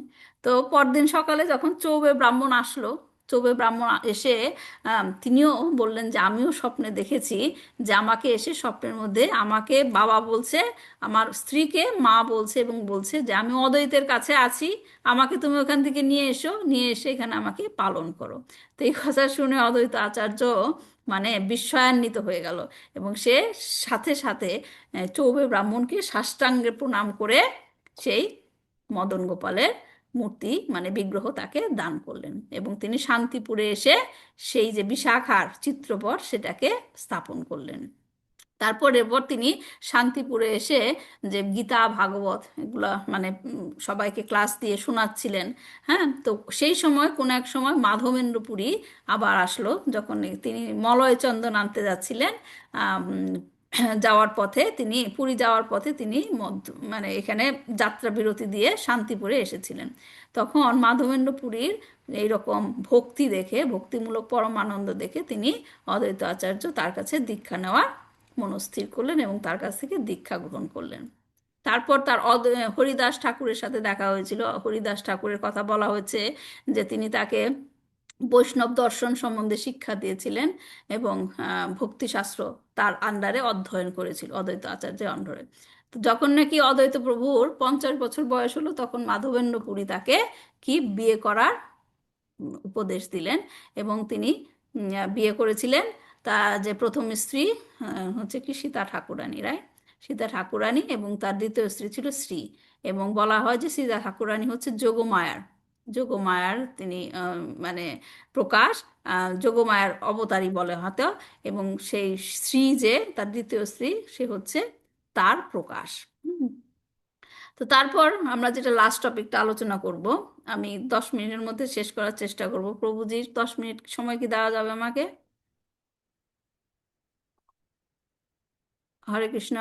তো পরদিন সকালে যখন চৌবে ব্রাহ্মণ আসলো, চৌবে ব্রাহ্মণ এসে তিনিও বললেন যে আমিও স্বপ্নে দেখেছি, যে আমাকে এসে স্বপ্নের মধ্যে আমাকে বাবা বলছে, আমার স্ত্রীকে মা বলছে, এবং বলছে যে আমি অদ্বৈতের কাছে আছি, আমাকে তুমি ওখান থেকে নিয়ে এসো, নিয়ে এসে এখানে আমাকে পালন করো। তো এই কথা শুনে অদ্বৈত আচার্য মানে বিস্ময়ান্বিত হয়ে গেল, এবং সে সাথে সাথে চৌবে ব্রাহ্মণকে সাষ্টাঙ্গে প্রণাম করে সেই মদন গোপালের মূর্তি মানে বিগ্রহ তাকে দান করলেন, এবং তিনি শান্তিপুরে এসে সেই যে বিশাখার চিত্রপট সেটাকে স্থাপন করলেন। এরপর তিনি শান্তিপুরে এসে যে গীতা ভাগবত এগুলা মানে সবাইকে ক্লাস দিয়ে শোনাচ্ছিলেন। হ্যাঁ, তো সেই সময় কোন এক সময় মাধবেন্দ্র পুরী আবার আসলো, যখন তিনি মলয় চন্দন আনতে যাচ্ছিলেন। যাওয়ার পথে তিনি, পুরী যাওয়ার পথে তিনি মানে এখানে যাত্রা বিরতি দিয়ে শান্তিপুরে এসেছিলেন। তখন মাধবেন্দ্র পুরীর এইরকম ভক্তি দেখে, ভক্তিমূলক পরমানন্দ দেখে তিনি অদ্বৈত আচার্য তার কাছে দীক্ষা নেওয়ার মনস্থির করলেন এবং তার কাছ থেকে দীক্ষা গ্রহণ করলেন। তারপর তার হরিদাস ঠাকুরের সাথে দেখা হয়েছিল। হরিদাস ঠাকুরের কথা বলা হয়েছে যে তিনি তাকে বৈষ্ণব দর্শন সম্বন্ধে শিক্ষা দিয়েছিলেন এবং ভক্তিশাস্ত্র তার আন্ডারে অধ্যয়ন করেছিল, অদ্বৈত আচার্যের আন্ডারে। তো যখন নাকি অদ্বৈত প্রভুর 50 বছর বয়স হলো, তখন মাধবেন্দ্র পুরী তাকে কি বিয়ে করার উপদেশ দিলেন, এবং তিনি বিয়ে করেছিলেন। তা যে প্রথম স্ত্রী হচ্ছে কি সীতা ঠাকুরানী, রায় সীতা ঠাকুরানী, এবং তার দ্বিতীয় স্ত্রী ছিল শ্রী। এবং বলা হয় যে সীতা ঠাকুরানী হচ্ছে যোগমায়ার, যোগমায়ার তিনি মানে প্রকাশ, যোগমায়ার অবতারী বলে হয়তো। এবং সেই শ্রী যে তার দ্বিতীয় স্ত্রী, সে হচ্ছে তার প্রকাশ। তো তারপর আমরা যেটা লাস্ট টপিকটা আলোচনা করব, আমি 10 মিনিটের মধ্যে শেষ করার চেষ্টা করব। প্রভুজির 10 মিনিট সময় কি দেওয়া যাবে আমাকে? হরে কৃষ্ণ।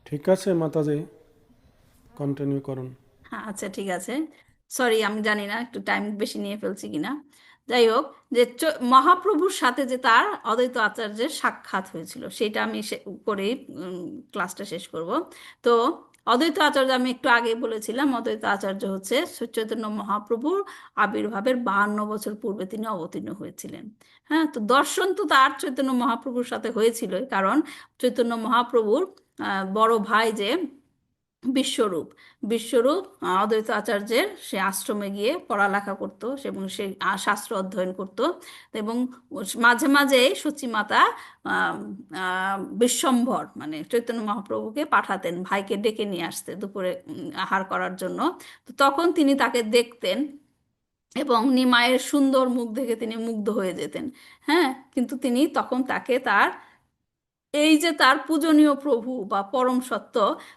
ঠিক আছে মাতাজি, কন্টিনিউ করুন। হ্যাঁ, আচ্ছা, ঠিক আছে। সরি, আমি জানি না একটু টাইম বেশি নিয়ে ফেলছি কিনা। যাই হোক, যে মহাপ্রভুর সাথে যে তার অদ্বৈত আচার্যের সাক্ষাৎ হয়েছিল সেটা আমি করেই ক্লাসটা শেষ করব। তো অদ্বৈত আচার্য আমি একটু আগেই বলেছিলাম, অদ্বৈত আচার্য হচ্ছে চৈতন্য মহাপ্রভুর আবির্ভাবের 52 বছর পূর্বে তিনি অবতীর্ণ হয়েছিলেন। হ্যাঁ, তো দর্শন তো তার চৈতন্য মহাপ্রভুর সাথে হয়েছিল, কারণ চৈতন্য মহাপ্রভুর বড় ভাই যে বিশ্বরূপ, বিশ্বরূপ অদ্বৈত আচার্যের সে আশ্রমে গিয়ে পড়ালেখা করতো এবং সে শাস্ত্র অধ্যয়ন করত। এবং মাঝে মাঝে সচিমাতা আহ, বিশ্বম্ভর মানে চৈতন্য মহাপ্রভুকে পাঠাতেন ভাইকে ডেকে নিয়ে আসতে দুপুরে আহার করার জন্য। তো তখন তিনি তাকে দেখতেন এবং নিমায়ের সুন্দর মুখ দেখে তিনি মুগ্ধ হয়ে যেতেন। হ্যাঁ, কিন্তু তিনি তখন তাকে তার এই যে তার পূজনীয় প্রভু বা পরম সত্য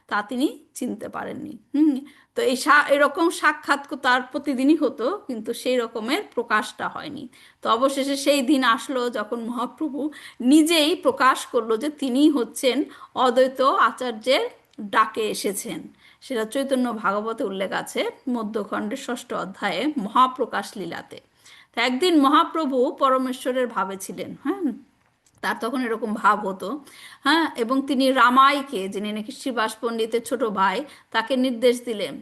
তা তিনি চিনতে পারেননি। তো এরকম সাক্ষাৎ তার প্রতিদিনই হতো, কিন্তু সেই রকমের প্রকাশটা হয়নি। তো অবশেষে সেই দিন আসলো যখন মহাপ্রভু নিজেই প্রকাশ করলো যে তিনি হচ্ছেন অদ্বৈত আচার্যের ডাকে এসেছেন। সেটা চৈতন্য ভাগবতে উল্লেখ আছে, মধ্যখণ্ডের 6ষ্ঠ অধ্যায়ে মহাপ্রকাশ লীলাতে। তো একদিন মহাপ্রভু পরমেশ্বরের ভাবে ছিলেন। হ্যাঁ, তার তখন এরকম ভাব হতো। হ্যাঁ, এবং তিনি রামাইকে, যিনি নাকি শ্রীবাস পণ্ডিতের ছোট ভাই, তাকে নির্দেশ দিলেন,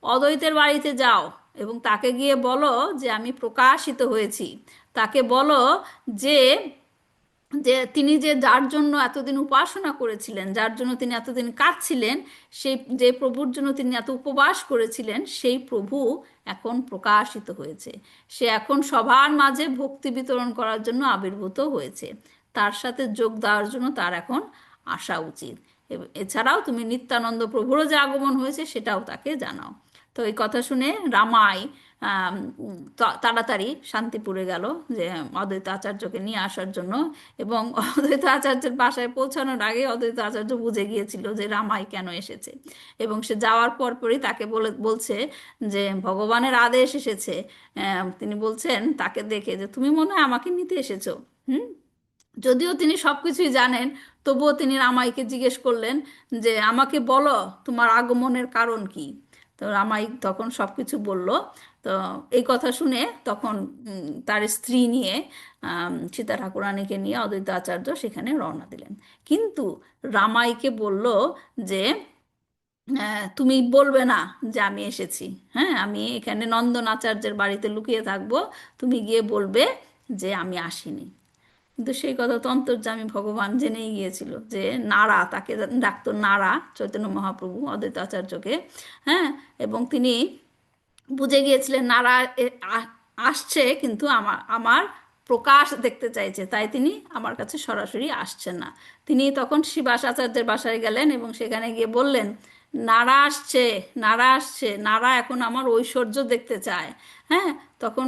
অদ্বৈতের বাড়িতে যাও এবং তাকে গিয়ে বলো যে আমি প্রকাশিত হয়েছি। তাকে বলো যে যে তিনি যে যার জন্য এতদিন উপাসনা করেছিলেন, যার জন্য তিনি এতদিন কাঁদছিলেন, সেই যে প্রভুর জন্য তিনি এত উপবাস করেছিলেন, সেই প্রভু এখন প্রকাশিত হয়েছে। সে এখন সবার মাঝে ভক্তি বিতরণ করার জন্য আবির্ভূত হয়েছে। তার সাথে যোগ দেওয়ার জন্য তার এখন আসা উচিত। এছাড়াও তুমি নিত্যানন্দ প্রভুরও যে আগমন হয়েছে সেটাও তাকে জানাও। তো এই কথা শুনে রামাই তাড়াতাড়ি শান্তিপুরে গেল যে অদ্বৈত আচার্যকে নিয়ে আসার জন্য। এবং অদ্বৈত আচার্যের বাসায় পৌঁছানোর আগে অদ্বৈত আচার্য বুঝে গিয়েছিল যে রামাই কেন এসেছে। এবং সে যাওয়ার পরপরই তাকে বলছে যে ভগবানের আদেশ এসেছে। তিনি বলছেন তাকে দেখে যে তুমি মনে হয় আমাকে নিতে এসেছো। হুম, যদিও তিনি সবকিছুই জানেন, তবুও তিনি রামাইকে জিজ্ঞেস করলেন যে আমাকে বলো তোমার আগমনের কারণ কি। তো রামাই তখন সবকিছু বলল। তো এই কথা শুনে তখন তার স্ত্রী নিয়ে সীতা ঠাকুরানীকে নিয়ে অদ্বৈত আচার্য সেখানে রওনা দিলেন। কিন্তু রামাইকে বলল যে তুমি বলবে না যে আমি এসেছি। হ্যাঁ, আমি এখানে নন্দন আচার্যের বাড়িতে লুকিয়ে থাকবো, তুমি গিয়ে বলবে যে আমি আসিনি। কিন্তু সেই কথা তো অন্তর্যামী ভগবান জেনেই গিয়েছিল যে নারা, তাকে ডাকতো নারা চৈতন্য মহাপ্রভু অদ্বৈত আচার্যকে। হ্যাঁ, এবং তিনি বুঝে গিয়েছিলেন নারা আসছে, কিন্তু আমার আমার প্রকাশ দেখতে চাইছে, তাই তিনি আমার কাছে সরাসরি আসছেন না। তিনি তখন শ্রীবাস আচার্যের বাসায় গেলেন এবং সেখানে গিয়ে বললেন, নারা আসছে, নারা আসছে, নারা এখন আমার ঐশ্বর্য দেখতে চায়। হ্যাঁ, তখন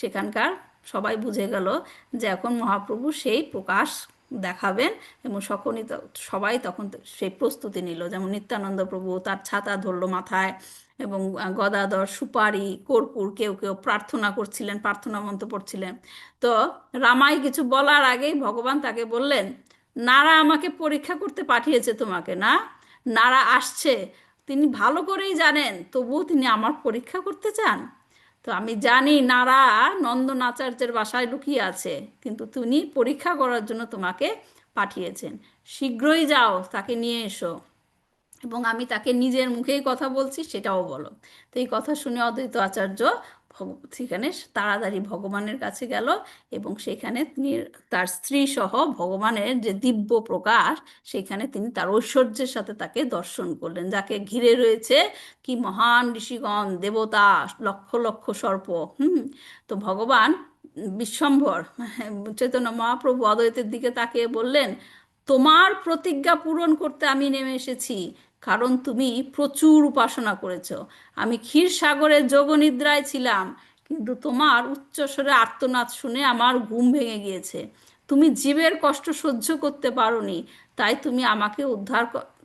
সেখানকার সবাই বুঝে গেল যে এখন মহাপ্রভু সেই প্রকাশ দেখাবেন। এবং সবাই তখন সেই প্রস্তুতি নিল, যেমন নিত্যানন্দ প্রভু তার ছাতা ধরলো মাথায়, এবং গদাধর সুপারি কর্পূর, কেউ কেউ প্রার্থনা করছিলেন, প্রার্থনা মন্ত্র পড়ছিলেন। তো রামাই কিছু বলার আগেই ভগবান তাকে বললেন, নারা আমাকে পরীক্ষা করতে পাঠিয়েছে তোমাকে, না, নারা আসছে। তিনি ভালো করেই জানেন, তবুও তিনি আমার পরীক্ষা করতে চান। তো আমি জানি নারা নন্দন আচার্যের বাসায় লুকিয়ে আছে, কিন্তু তিনি পরীক্ষা করার জন্য তোমাকে পাঠিয়েছেন। শীঘ্রই যাও, তাকে নিয়ে এসো, এবং আমি তাকে নিজের মুখেই কথা বলছি সেটাও বলো। তো এই কথা শুনে অদ্বৈত আচার্য সেখানে তাড়াতাড়ি ভগবানের কাছে গেল এবং সেখানে তিনি তার স্ত্রী সহ ভগবানের যে দিব্য প্রকাশ, সেখানে তিনি তার ঐশ্বর্যের সাথে তাকে দর্শন করলেন। যাকে ঘিরে রয়েছে কি মহান ঋষিগণ, দেবতা, লক্ষ লক্ষ সর্প। তো ভগবান বিশ্বম্ভর চৈতন্য মহাপ্রভু অদ্বৈতের দিকে তাকিয়ে বললেন, তোমার প্রতিজ্ঞা পূরণ করতে আমি নেমে এসেছি, কারণ তুমি প্রচুর উপাসনা করেছ। আমি ক্ষীরসাগরে যোগনিদ্রায় ছিলাম, কিন্তু তোমার উচ্চস্বরে আর্তনাদ শুনে আমার ঘুম ভেঙে গিয়েছে। তুমি জীবের কষ্ট সহ্য করতে পারোনি, তাই তুমি আমাকে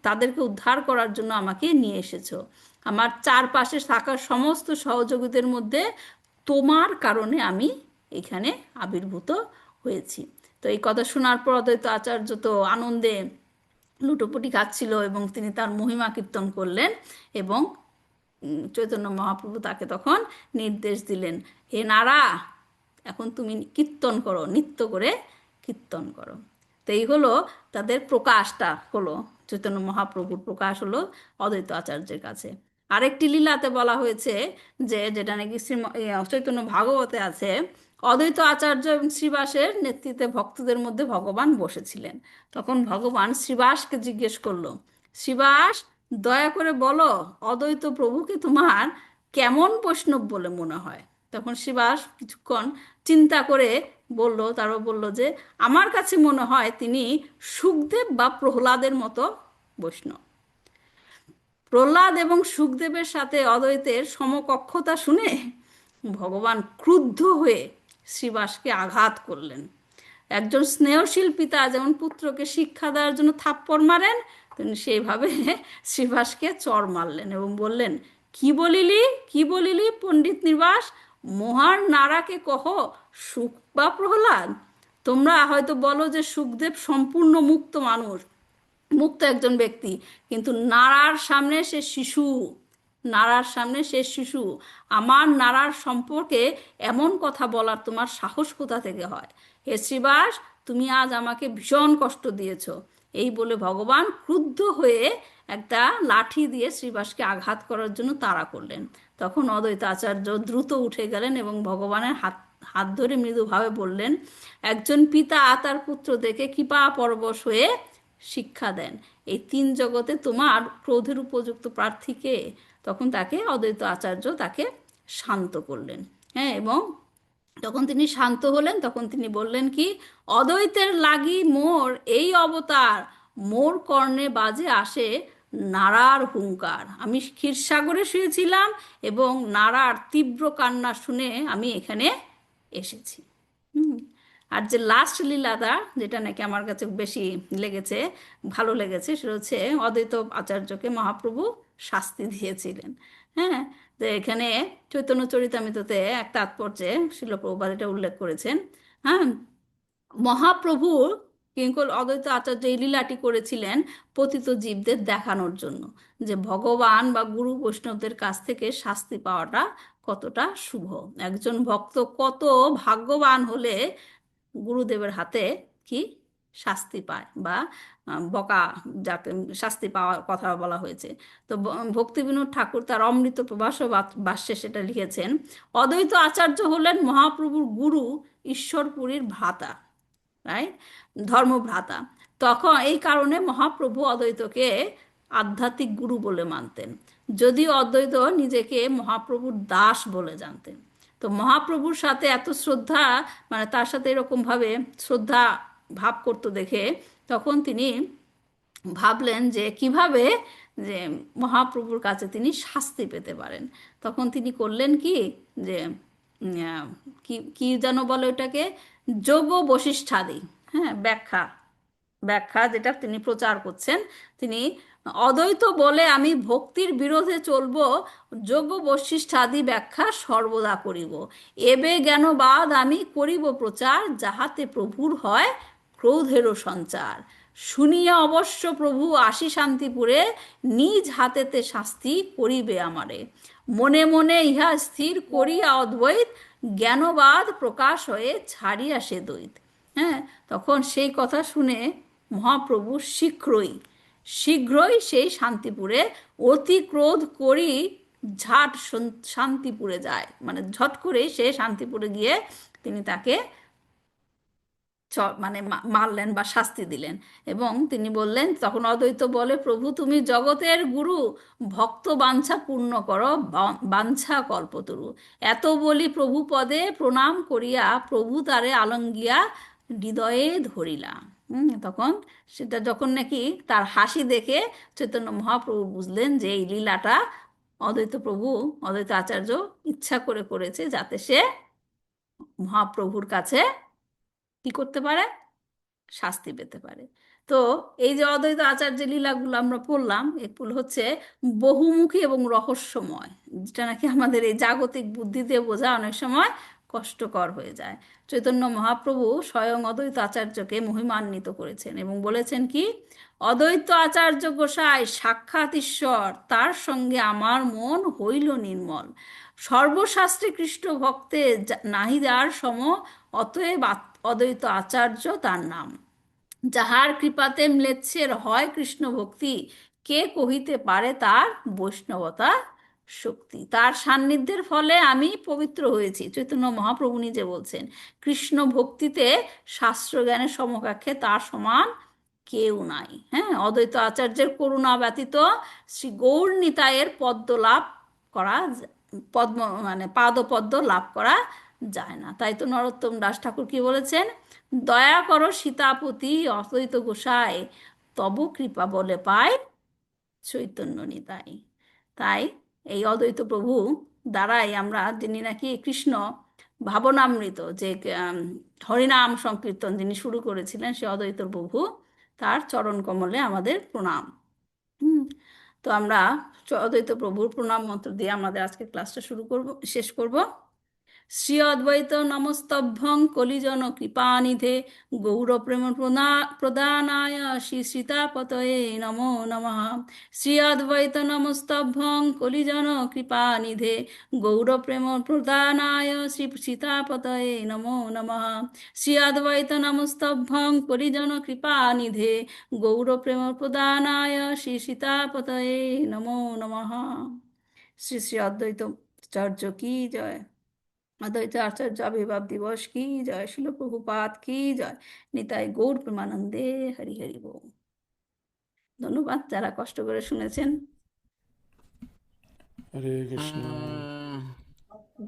তাদেরকে উদ্ধার করার জন্য আমাকে নিয়ে এসেছো। আমার চারপাশে থাকা সমস্ত সহযোগীদের মধ্যে তোমার কারণে আমি এখানে আবির্ভূত হয়েছি। তো এই কথা শোনার পর অদ্বৈত আচার্য তো আনন্দে লুটোপুটি খাচ্ছিল এবং তিনি তার মহিমা কীর্তন করলেন। এবং চৈতন্য মহাপ্রভু তাকে তখন নির্দেশ দিলেন, হে নারা, এখন তুমি কীর্তন করো, নৃত্য করে কীর্তন করো। তো এই হলো তাদের প্রকাশটা হলো, চৈতন্য মহাপ্রভুর প্রকাশ হলো অদ্বৈত আচার্যের কাছে। আরেকটি লীলাতে বলা হয়েছে যে, যেটা নাকি চৈতন্য ভাগবতে আছে, অদ্বৈত আচার্য এবং শ্রীবাসের নেতৃত্বে ভক্তদের মধ্যে ভগবান বসেছিলেন। তখন ভগবান শ্রীবাসকে জিজ্ঞেস করলো, শ্রীবাস, দয়া করে বলো, অদ্বৈত প্রভুকে তোমার কেমন বৈষ্ণব বলে মনে হয়? তখন শ্রীবাস কিছুক্ষণ চিন্তা করে বলল, তারপর বলল যে, আমার কাছে মনে হয় তিনি সুখদেব বা প্রহ্লাদের মতো বৈষ্ণব। প্রহ্লাদ এবং সুখদেবের সাথে অদ্বৈতের সমকক্ষতা শুনে ভগবান ক্রুদ্ধ হয়ে শ্রীবাসকে আঘাত করলেন। একজন স্নেহশীল পিতা যেমন পুত্রকে শিক্ষা দেওয়ার জন্য থাপ্পড় মারেন, তিনি সেইভাবে শ্রীবাসকে চড় মারলেন এবং বললেন, কি বলিলি, কি বলিলি পণ্ডিত নির্বাস, মহান নারাকে কহ সুখ বা প্রহ্লাদ? তোমরা হয়তো বলো যে সুখদেব সম্পূর্ণ মুক্ত মানুষ, মুক্ত একজন ব্যক্তি, কিন্তু নারার সামনে সে শিশু, নারার সামনে সে শিশু। আমার নারার সম্পর্কে এমন কথা বলার তোমার সাহস কোথা থেকে হয়? হে শ্রীবাস, তুমি আজ আমাকে ভীষণ কষ্ট দিয়েছ। এই বলে ভগবান ক্রুদ্ধ হয়ে একটা লাঠি দিয়ে শ্রীবাসকে আঘাত করার জন্য তাড়া করলেন। তখন অদ্বৈত আচার্য দ্রুত উঠে গেলেন এবং ভগবানের হাত হাত ধরে মৃদুভাবে বললেন, একজন পিতা তার পুত্রদেরকে কৃপা পরবশ হয়ে শিক্ষা দেন, এই তিন জগতে তোমার ক্রোধের উপযুক্ত প্রার্থীকে? তখন তাকে অদ্বৈত আচার্য তাকে শান্ত করলেন। হ্যাঁ, এবং যখন তিনি শান্ত হলেন তখন তিনি বললেন কি, অদ্বৈতের লাগি মোর এই অবতার, মোর কর্ণে বাজে আসে নারার হুঙ্কার। আমি ক্ষীরসাগরে শুয়েছিলাম এবং নারার তীব্র কান্না শুনে আমি এখানে এসেছি। হুম। আর যে লাস্ট লীলাটা, যেটা নাকি আমার কাছে বেশি লেগেছে, ভালো লেগেছে, সেটা হচ্ছে অদ্বৈত আচার্যকে মহাপ্রভু শাস্তি দিয়েছিলেন। হ্যাঁ, তো এখানে চৈতন্য চরিতামৃততে এক তাৎপর্যে শিল প্রভুপাদ এটা উল্লেখ করেছেন। হ্যাঁ, মহাপ্রভু কিঙ্কল অদ্বৈত আচার্য এই লীলাটি করেছিলেন পতিত জীবদের দেখানোর জন্য যে ভগবান বা গুরু বৈষ্ণবদের কাছ থেকে শাস্তি পাওয়াটা কতটা শুভ। একজন ভক্ত কত ভাগ্যবান হলে গুরুদেবের হাতে কি শাস্তি পায়, বা বকা, যাকে শাস্তি পাওয়ার কথা বলা হয়েছে। তো ভক্তিবিনোদ ঠাকুর তার অমৃত প্রভাস ভাষ্যে সেটা লিখেছেন, অদ্বৈত আচার্য হলেন মহাপ্রভুর গুরু, ঈশ্বরপুরীর ভ্রাতা, রাইট, ধর্মভ্রাতা। তখন এই কারণে মহাপ্রভু অদ্বৈতকে আধ্যাত্মিক গুরু বলে মানতেন, যদিও অদ্বৈত নিজেকে মহাপ্রভুর দাস বলে জানতেন। তো মহাপ্রভুর সাথে এত শ্রদ্ধা, মানে তার সাথে এরকমভাবে শ্রদ্ধা ভাব করতে দেখে তখন তিনি ভাবলেন যে কিভাবে যে মহাপ্রভুর কাছে তিনি শাস্তি পেতে পারেন। তখন তিনি করলেন কি, যে কি কি যেন বলে ওটাকে, যোগ বশিষ্ঠাদি, হ্যাঁ, ব্যাখ্যা, ব্যাখ্যা যেটা তিনি প্রচার করছেন, তিনি অদ্বৈত বলে আমি ভক্তির বিরোধে চলব, যোগ বশিষ্ঠাদি ব্যাখ্যা সর্বদা করিব, এবে জ্ঞানবাদ আমি করিব প্রচার, যাহাতে প্রভুর হয় ক্রোধেরও সঞ্চার, শুনিয়া অবশ্য প্রভু আসি শান্তিপুরে, নিজ হাতেতে শাস্তি করিবে আমারে, মনে মনে ইহা স্থির করিয়া অদ্বৈত, জ্ঞানবাদ প্রকাশ হয়ে ছাড়িয়া সে দ্বৈত। হ্যাঁ, তখন সেই কথা শুনে মহাপ্রভু শীঘ্রই শীঘ্রই সেই শান্তিপুরে অতি ক্রোধ করি ঝাট শান্তিপুরে যায়, মানে ঝট করে সে শান্তিপুরে গিয়ে তিনি তাকে মানে মারলেন বা শাস্তি দিলেন। এবং তিনি বললেন, তখন অদ্বৈত বলে, প্রভু তুমি জগতের গুরু, ভক্ত বাঞ্ছা পূর্ণ করো, বাঞ্ছা কল্পতরু। এত বলি প্রভু পদে প্রণাম করিয়া, প্রভু তারে আলঙ্গিয়া হৃদয়ে ধরিলা। তখন সেটা যখন নাকি তার হাসি দেখে চৈতন্য মহাপ্রভু বুঝলেন যে এই লীলাটা অদ্বৈত প্রভু, অদ্বৈত আচার্য ইচ্ছা করে করেছে, যাতে সে মহাপ্রভুর কাছে কি করতে পারে, শাস্তি পেতে পারে। তো এই যে অদ্বৈত আচার্যের লীলাগুলো আমরা পড়লাম, এগুলো হচ্ছে বহুমুখী এবং রহস্যময়, যেটা নাকি আমাদের এই জাগতিক বুদ্ধি দিয়ে বোঝা অনেক সময় কষ্টকর হয়ে যায়। চৈতন্য মহাপ্রভু স্বয়ং অদ্বৈত আচার্যকে মহিমান্বিত করেছেন এবং বলেছেন কি, অদ্বৈত আচার্য গোসাই সাক্ষাৎ ঈশ্বর, তার সঙ্গে আমার মন হইল নির্মল। সর্বশাস্ত্রে কৃষ্ণ ভক্তে নাহি যার সম, অতএব অদ্বৈত আচার্য তার নাম। যাহার কৃপাতে ম্লেচ্ছের হয় কৃষ্ণ ভক্তি, কে কহিতে পারে তার বৈষ্ণবতা শক্তি। তার সান্নিধ্যের ফলে আমি পবিত্র হয়েছি, চৈতন্য মহাপ্রভু নিজে বলছেন। কৃষ্ণ ভক্তিতে শাস্ত্র জ্ঞানের সমকক্ষে তার সমান কেউ নাই। হ্যাঁ, অদ্বৈত আচার্যের করুণা ব্যতীত শ্রী গৌর নিতাইয়ের পদ্ম লাভ করা পদ্ম মানে পাদপদ্ম লাভ করা যায় না। তাই তো নরোত্তম দাস ঠাকুর কি বলেছেন? দয়া করো সীতাপতি অদ্বৈত গোসাই, তব কৃপা বলে পায় চৈতন্য নিতাই। তাই এই অদ্বৈত প্রভু দ্বারাই আমরা, যিনি নাকি কৃষ্ণ ভাবনামৃত যে হরিনাম সংকীর্তন যিনি শুরু করেছিলেন, সে অদ্বৈত প্রভু, তার চরণ কমলে আমাদের প্রণাম। হুম, তো আমরা অদ্বৈত প্রভুর প্রণাম মন্ত্র দিয়ে আমাদের আজকে ক্লাসটা শেষ করব। শ্রী অদ্বৈত নমস্তভ্যং কলিজন কৃপানিধে, গৌরপ্রেম প্রদানায় শ্রী সীতাপতয়ে নমো নমঃ। শ্রী অদ্বৈত নমস্তভ্যং কলিজন কৃপানিধে, গৌরপ্রেম প্রদানায় শ্রী সীতাপতয়ে নমো নমঃ। শ্রী অদ্বৈত নমস্তভ্যং কলিজন কৃপানিধে, গৌরপ্রেম প্রদানায় শ্রী সীতাপতয়ে নমো নমঃ। শ্রী শ্রী অদ্বৈত আচার্য কি জয়। অদ্বৈত আচার্য আবির্ভাব দিবস কি জয়। শিল প্রভুপাদ কি জয়। নিতাই গৌর প্রেমানন্দে হরি হরি বল। ধন্যবাদ যারা কষ্ট করে শুনেছেন। হরে কৃষ্ণ।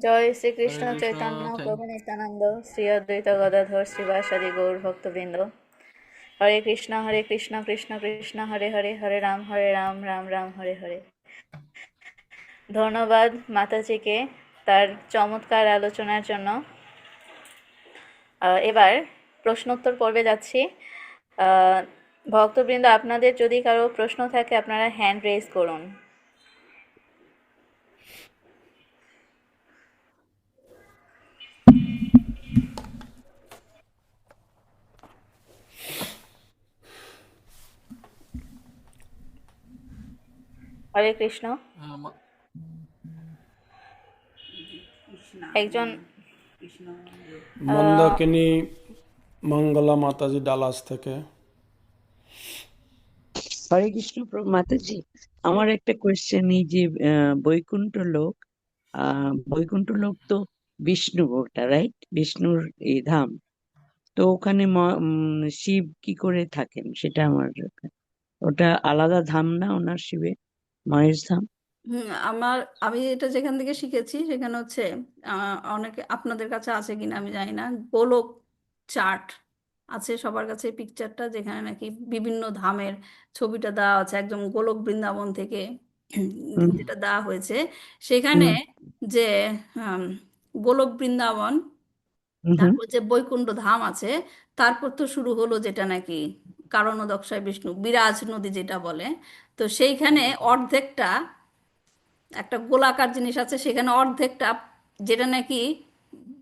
জয় শ্রীকৃষ্ণ হরে কৃষ্ণ। চৈতন্য প্রভু নিত্যানন্দ শ্রী অদ্বৈত গদাধর শ্রীবাসাদি গৌর ভক্তবৃন্দ। হরে কৃষ্ণ কৃষ্ণ কৃষ্ণ হরে হরে, হরে রাম রাম রাম হরে হরে। ধন্যবাদ মাতাজিকে তার চমৎকার আলোচনার জন্য। এবার প্রশ্নোত্তর পর্বে যাচ্ছি। ভক্তবৃন্দ, আপনাদের যদি কারো প্রশ্ন থাকে আপনারা হ্যান্ড রেজ করুন। হরে কৃষ্ণ। একজন মন্দাকিনী মঙ্গলা মাতাজি ডালাস থেকে। হরে কৃষ্ণ মাতাজি, আমার একটা কোয়েশ্চেন, এই যে বৈকুণ্ঠ লোক তো বিষ্ণু, ওটা রাইট, বিষ্ণুর এই ধাম, তো ওখানে শিব কি করে থাকেন সেটা আমার, ওটা আলাদা ধাম না ওনার শিবের, মায়ের ধাম? আমি এটা যেখান থেকে শিখেছি সেখানে হচ্ছে অনেকে আপনাদের কাছে আছে কিনা আমি জানি না, গোলক চার্ট আছে সবার কাছে, পিকচারটা যেখানে নাকি বিভিন্ন ধামের ছবিটা দেওয়া আছে, একদম গোলক বৃন্দাবন থেকে হুম, যেটা দেওয়া হয়েছে সেখানে, হুম, যে আম, গোলক বৃন্দাবন, হুম, হুম, তারপর যে বৈকুণ্ঠ ধাম আছে, তারপর তো শুরু হলো যেটা নাকি কারণোদকশায় বিষ্ণু বিরাজ নদী যেটা বলে। তো সেইখানে অর্ধেকটা একটা গোলাকার জিনিস আছে, সেখানে অর্ধেকটা যেটা নাকি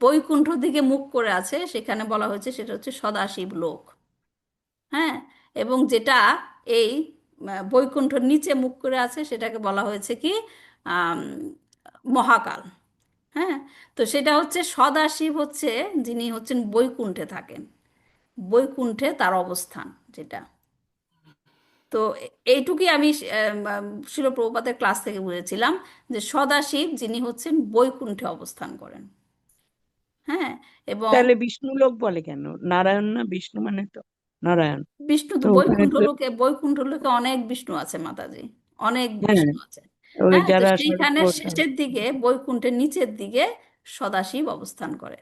বৈকুণ্ঠ দিকে মুখ করে আছে, সেখানে বলা হয়েছে সেটা হচ্ছে সদাশিব লোক। হ্যাঁ, এবং যেটা এই বৈকুণ্ঠর নিচে মুখ করে আছে সেটাকে বলা হয়েছে কি আম, মহাকাল। হ্যাঁ, তো সেটা হচ্ছে সদাশিব হচ্ছে যিনি হচ্ছেন বৈকুণ্ঠে থাকেন, বৈকুণ্ঠে তার অবস্থান যেটা। তো এইটুকুই আমি শিল প্রভুপাদের ক্লাস থেকে বুঝেছিলাম, যে সদাশিব যিনি হচ্ছেন বৈকুণ্ঠে অবস্থান করেন। হ্যাঁ, এবং তাহলে বিষ্ণু লোক বলে কেন? নারায়ণ না, বিষ্ণু মানে তো নারায়ণ, বিষ্ণু তো তো ওখানে তো বৈকুণ্ঠ লোকে অনেক বিষ্ণু আছে মাতাজি, অনেক হ্যাঁ, বিষ্ণু আছে। ওই হ্যাঁ, তো যারা সেইখানে শেষের দিকে বৈকুণ্ঠের নিচের দিকে সদাশিব অবস্থান করে।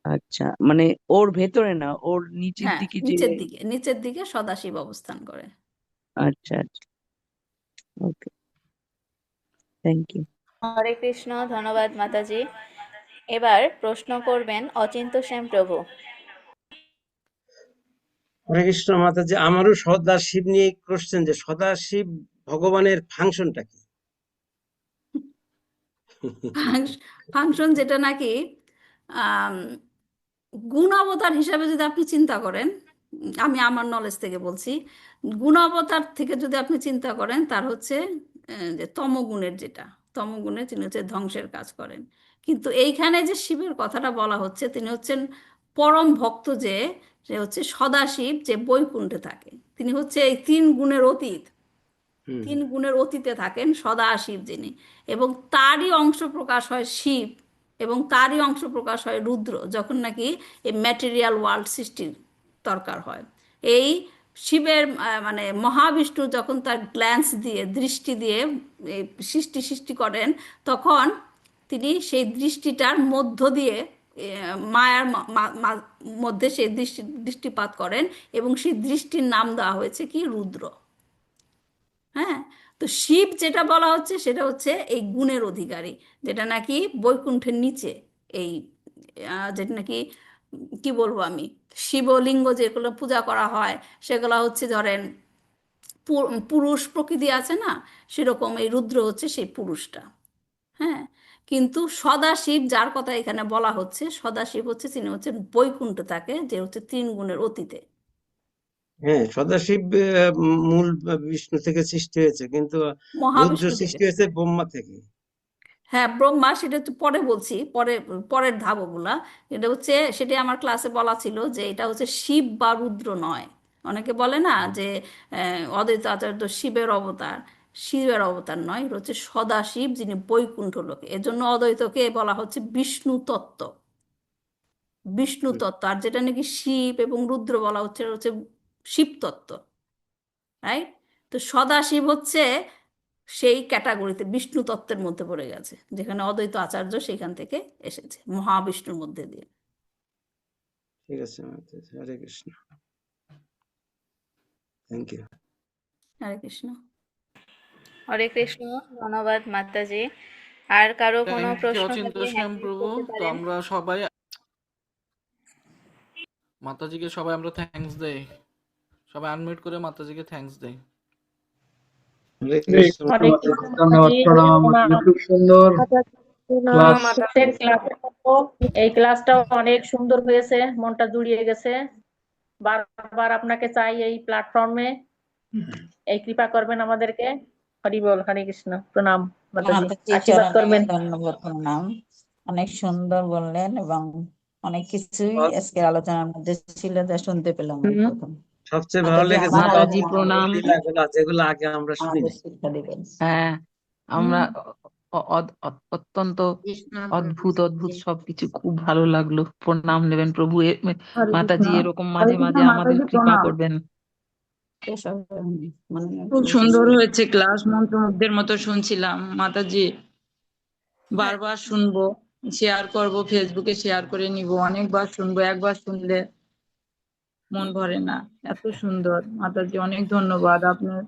আচ্ছা, মানে ওর ভেতরে না, ওর নিচের হ্যাঁ, দিকে যে, নিচের দিকে সদাশিব অবস্থান করে। আচ্ছা আচ্ছা, ওকে, থ্যাংক ইউ। হরে কৃষ্ণ, ধন্যবাদ মাতাজি। এবার প্রশ্ন করবেন অচিন্ত সেন প্রভু। হরে কৃষ্ণ মাতাজি, আমারও সদাশিব নিয়ে কোশ্চেন, যে সদাশিব ভগবানের ফাংশনটা কি? ফাংশন যেটা নাকি আম, গুণ অবতার হিসাবে যদি আপনি চিন্তা করেন, আমি আমার নলেজ থেকে বলছি, গুণাবতার থেকে যদি আপনি চিন্তা করেন, তার হচ্ছে যে তমগুণের, যেটা তমগুণের, তিনি হচ্ছে ধ্বংসের কাজ করেন। কিন্তু এইখানে যে শিবের কথাটা বলা হচ্ছে, তিনি হচ্ছেন পরম ভক্ত, যে সে হচ্ছে সদাশিব, যে বৈকুণ্ঠে থাকে। তিনি হচ্ছে এই তিন গুণের অতীত, হুম তিন গুণের অতীতে থাকেন সদাশিব যিনি, এবং তারই অংশ প্রকাশ হয় শিব, এবং তারই অংশ প্রকাশ হয় রুদ্র, যখন নাকি এই ম্যাটেরিয়াল ওয়ার্ল্ড সৃষ্টির দরকার হয়। এই শিবের মানে মহাবিষ্ণু যখন তার গ্ল্যান্স দিয়ে, দৃষ্টি দিয়ে এই সৃষ্টি করেন, তখন তিনি সেই দৃষ্টিটার মধ্য দিয়ে মায়ার মধ্যে সেই দৃষ্টিপাত করেন, এবং সেই দৃষ্টির নাম দেওয়া হয়েছে কি, রুদ্র। হ্যাঁ, তো শিব যেটা বলা হচ্ছে সেটা হচ্ছে এই গুণের অধিকারী, যেটা নাকি বৈকুণ্ঠের নিচে, এই যেটা নাকি কি বলবো আমি, শিবলিঙ্গ যেগুলো পূজা করা হয়, সেগুলো হচ্ছে ধরেন পুরুষ প্রকৃতি আছে না, সেরকম এই রুদ্র হচ্ছে সেই পুরুষটা। হ্যাঁ, কিন্তু সদাশিব যার কথা এখানে বলা হচ্ছে, সদাশিব হচ্ছে, তিনি হচ্ছে বৈকুণ্ঠ থাকে, যে হচ্ছে তিন গুণের অতীতে। হ্যাঁ, সদাশিব মূল বিষ্ণু থেকে সৃষ্টি হয়েছে, কিন্তু রুদ্র মহাবিষ্ণু থেকে। সৃষ্টি হয়েছে ব্রহ্মা থেকে। হ্যাঁ, ব্রহ্মা, সেটা তো পরে বলছি, পরের ধাপ ওগুলা। এটা হচ্ছে, সেটাই আমার ক্লাসে বলা ছিল, যে এটা হচ্ছে শিব বা রুদ্র নয়। অনেকে বলে না যে অদ্বৈত আচার্য শিবের অবতার, শিবের অবতার নয়, এটা হচ্ছে সদাশিব, যিনি বৈকুণ্ঠ লোকে। এজন্য অদ্বৈতকে বলা হচ্ছে বিষ্ণু তত্ত্ব, বিষ্ণু হুম, তত্ত্ব। আর যেটা নাকি শিব এবং রুদ্র বলা হচ্ছে, এটা হচ্ছে শিব তত্ত্ব, রাইট? তো সদাশিব হচ্ছে সেই ক্যাটাগরিতে, বিষ্ণু তত্ত্বের মধ্যে পড়ে গেছে, যেখানে অদ্বৈত আচার্য সেখান থেকে এসেছে, মহাবিষ্ণুর মধ্যে দিয়ে। ঠিক আছে মাতাজি, হরে কৃষ্ণ, থ্যাংক ইউ। হরে কৃষ্ণ। হরে কৃষ্ণ, ধন্যবাদ মাতাজি। আর কারো কোনো থ্যাংক ইউ প্রশ্ন অচিন্ত থাকলে হ্যান্ড শ্যাম রেজ প্রভু। করতে তো পারেন। আমরা সবাই মাতাজিকে আমরা থ্যাঙ্কস দেই, সবাই আনমিউট করে মাতাজিকে থ্যাঙ্কস দেই। হরে কৃষ্ণ। হরে কৃষ্ণ ধন্যবাদ, প্রণাম। খুব সুন্দর ক্লাস। আমাদের ক্লাসের মতো এই ক্লাসটাও অনেক সুন্দর হয়েছে, মনটা জুড়িয়ে গেছে। বারবার আপনাকে চাই এই প্ল্যাটফর্মে, এই কৃপা করবেন আমাদেরকে। হরি বল, হরে কৃষ্ণ, প্রণাম মাতাজি, মাতাজি আশীর্বাদ চরণে করবেন। ধন্যবাদ, প্রণাম। অনেক সুন্দর বললেন, এবং অনেক কিছুই আজকের আলোচনার মধ্যে ছিল যা শুনতে পেলাম এই প্রথম। সবচেয়ে ভালো মাতাজি লেগেছে আবার মাতাজি আমাদের প্রণাম। লীলাগুলা, যেগুলো আগে আমরা শুনি আমাদের নাই। শিক্ষা দিবেন। হ্যাঁ, আমরা অত্যন্ত অদ্ভুত অদ্ভুত সবকিছু খুব ভালো লাগলো। প্রণাম নেবেন প্রভু। হরে কৃষ্ণ, মাতাজি এরকম হরে মাঝে কৃষ্ণ, মাঝে আমাদের মাতাজি কৃপা প্রণাম। করবেন। এসব মানে খুব সুন্দর হয়েছে ক্লাস, মন্ত্রমুগ্ধের মতো শুনছিলাম মাতাজি। বারবার শুনবো, শেয়ার করব, ফেসবুকে শেয়ার করে নিব, অনেকবার শুনবো, একবার শুনলে মন ভরে না। এত সুন্দর মাতাজি, অনেক ধন্যবাদ। আপনার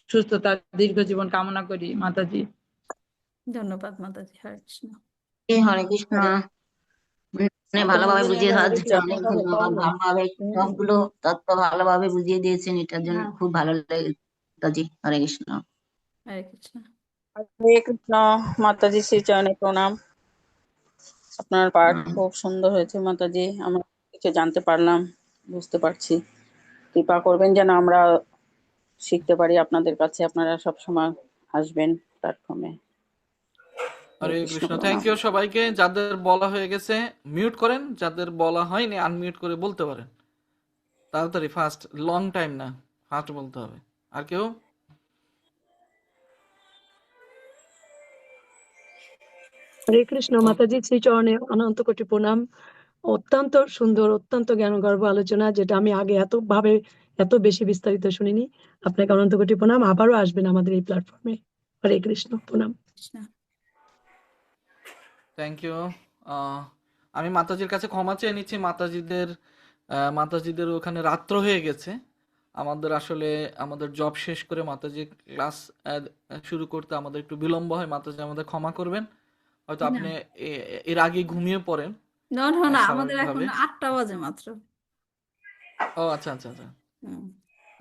সুস্থতা, দীর্ঘ জীবন কামনা করি মাতাজি। ধন্যবাদ মাতাজি, হরে কৃষ্ণ। হরে কৃষ্ণ। ভালোভাবে বুঝিয়ে দেওয়ার জন্য অনেক ধন্যবাদ। ভালোভাবে সবগুলো তত্ত্ব ভালোভাবে বুঝিয়ে দিয়েছেন, এটার জন্য খুব ভালো লেগেছে। হরে কৃষ্ণ। হরে কৃষ্ণ। হরে কৃষ্ণ, মাতাজি শ্রী চরণে প্রণাম। আপনার পাঠ খুব সুন্দর হয়েছে মাতাজি, আমরা কিছু জানতে পারলাম, বুঝতে পারছি। কৃপা করবেন যেন আমরা শিখতে পারি আপনাদের কাছে। আপনারা সবসময় আসবেন প্ল্যাটফর্মে। হরে কৃষ্ণ, থ্যাংক ইউ সবাইকে। যাদের বলা হয়ে গেছে মিউট করেন, যাদের বলা হয়নি আনমিউট করে বলতে পারেন তাড়াতাড়ি, ফাস্ট, লং টাইম না, ফাস্ট বলতে হবে। আর কেউ? হরে কৃষ্ণ, মাতাজি শ্রী চরণে অনন্ত কোটি প্রণাম। অত্যন্ত সুন্দর, অত্যন্ত জ্ঞানগর্ভ আলোচনা, যেটা আমি আগে এত বেশি বিস্তারিত শুনিনি। আপনাকে অনন্ত কোটি প্রণাম। আবারও আসবেন আমাদের এই প্ল্যাটফর্মে। হরে কৃষ্ণ, প্রণাম। কৃষ্ণ। Thank you. আমি মাতাজির কাছে ক্ষমা চেয়ে নিচ্ছি। মাতাজিদের ওখানে রাত্র হয়ে গেছে। আমাদের জব শেষ করে মাতাজি ক্লাস শুরু করতে আমাদের একটু বিলম্ব হয়। মাতাজি আমাদের ক্ষমা করবেন। হয়তো আপনি এর আগে ঘুমিয়ে পড়েন না না না, আমাদের এখন স্বাভাবিকভাবে। 8টা বাজে মাত্র। ও আচ্ছা আচ্ছা আচ্ছা। হুম।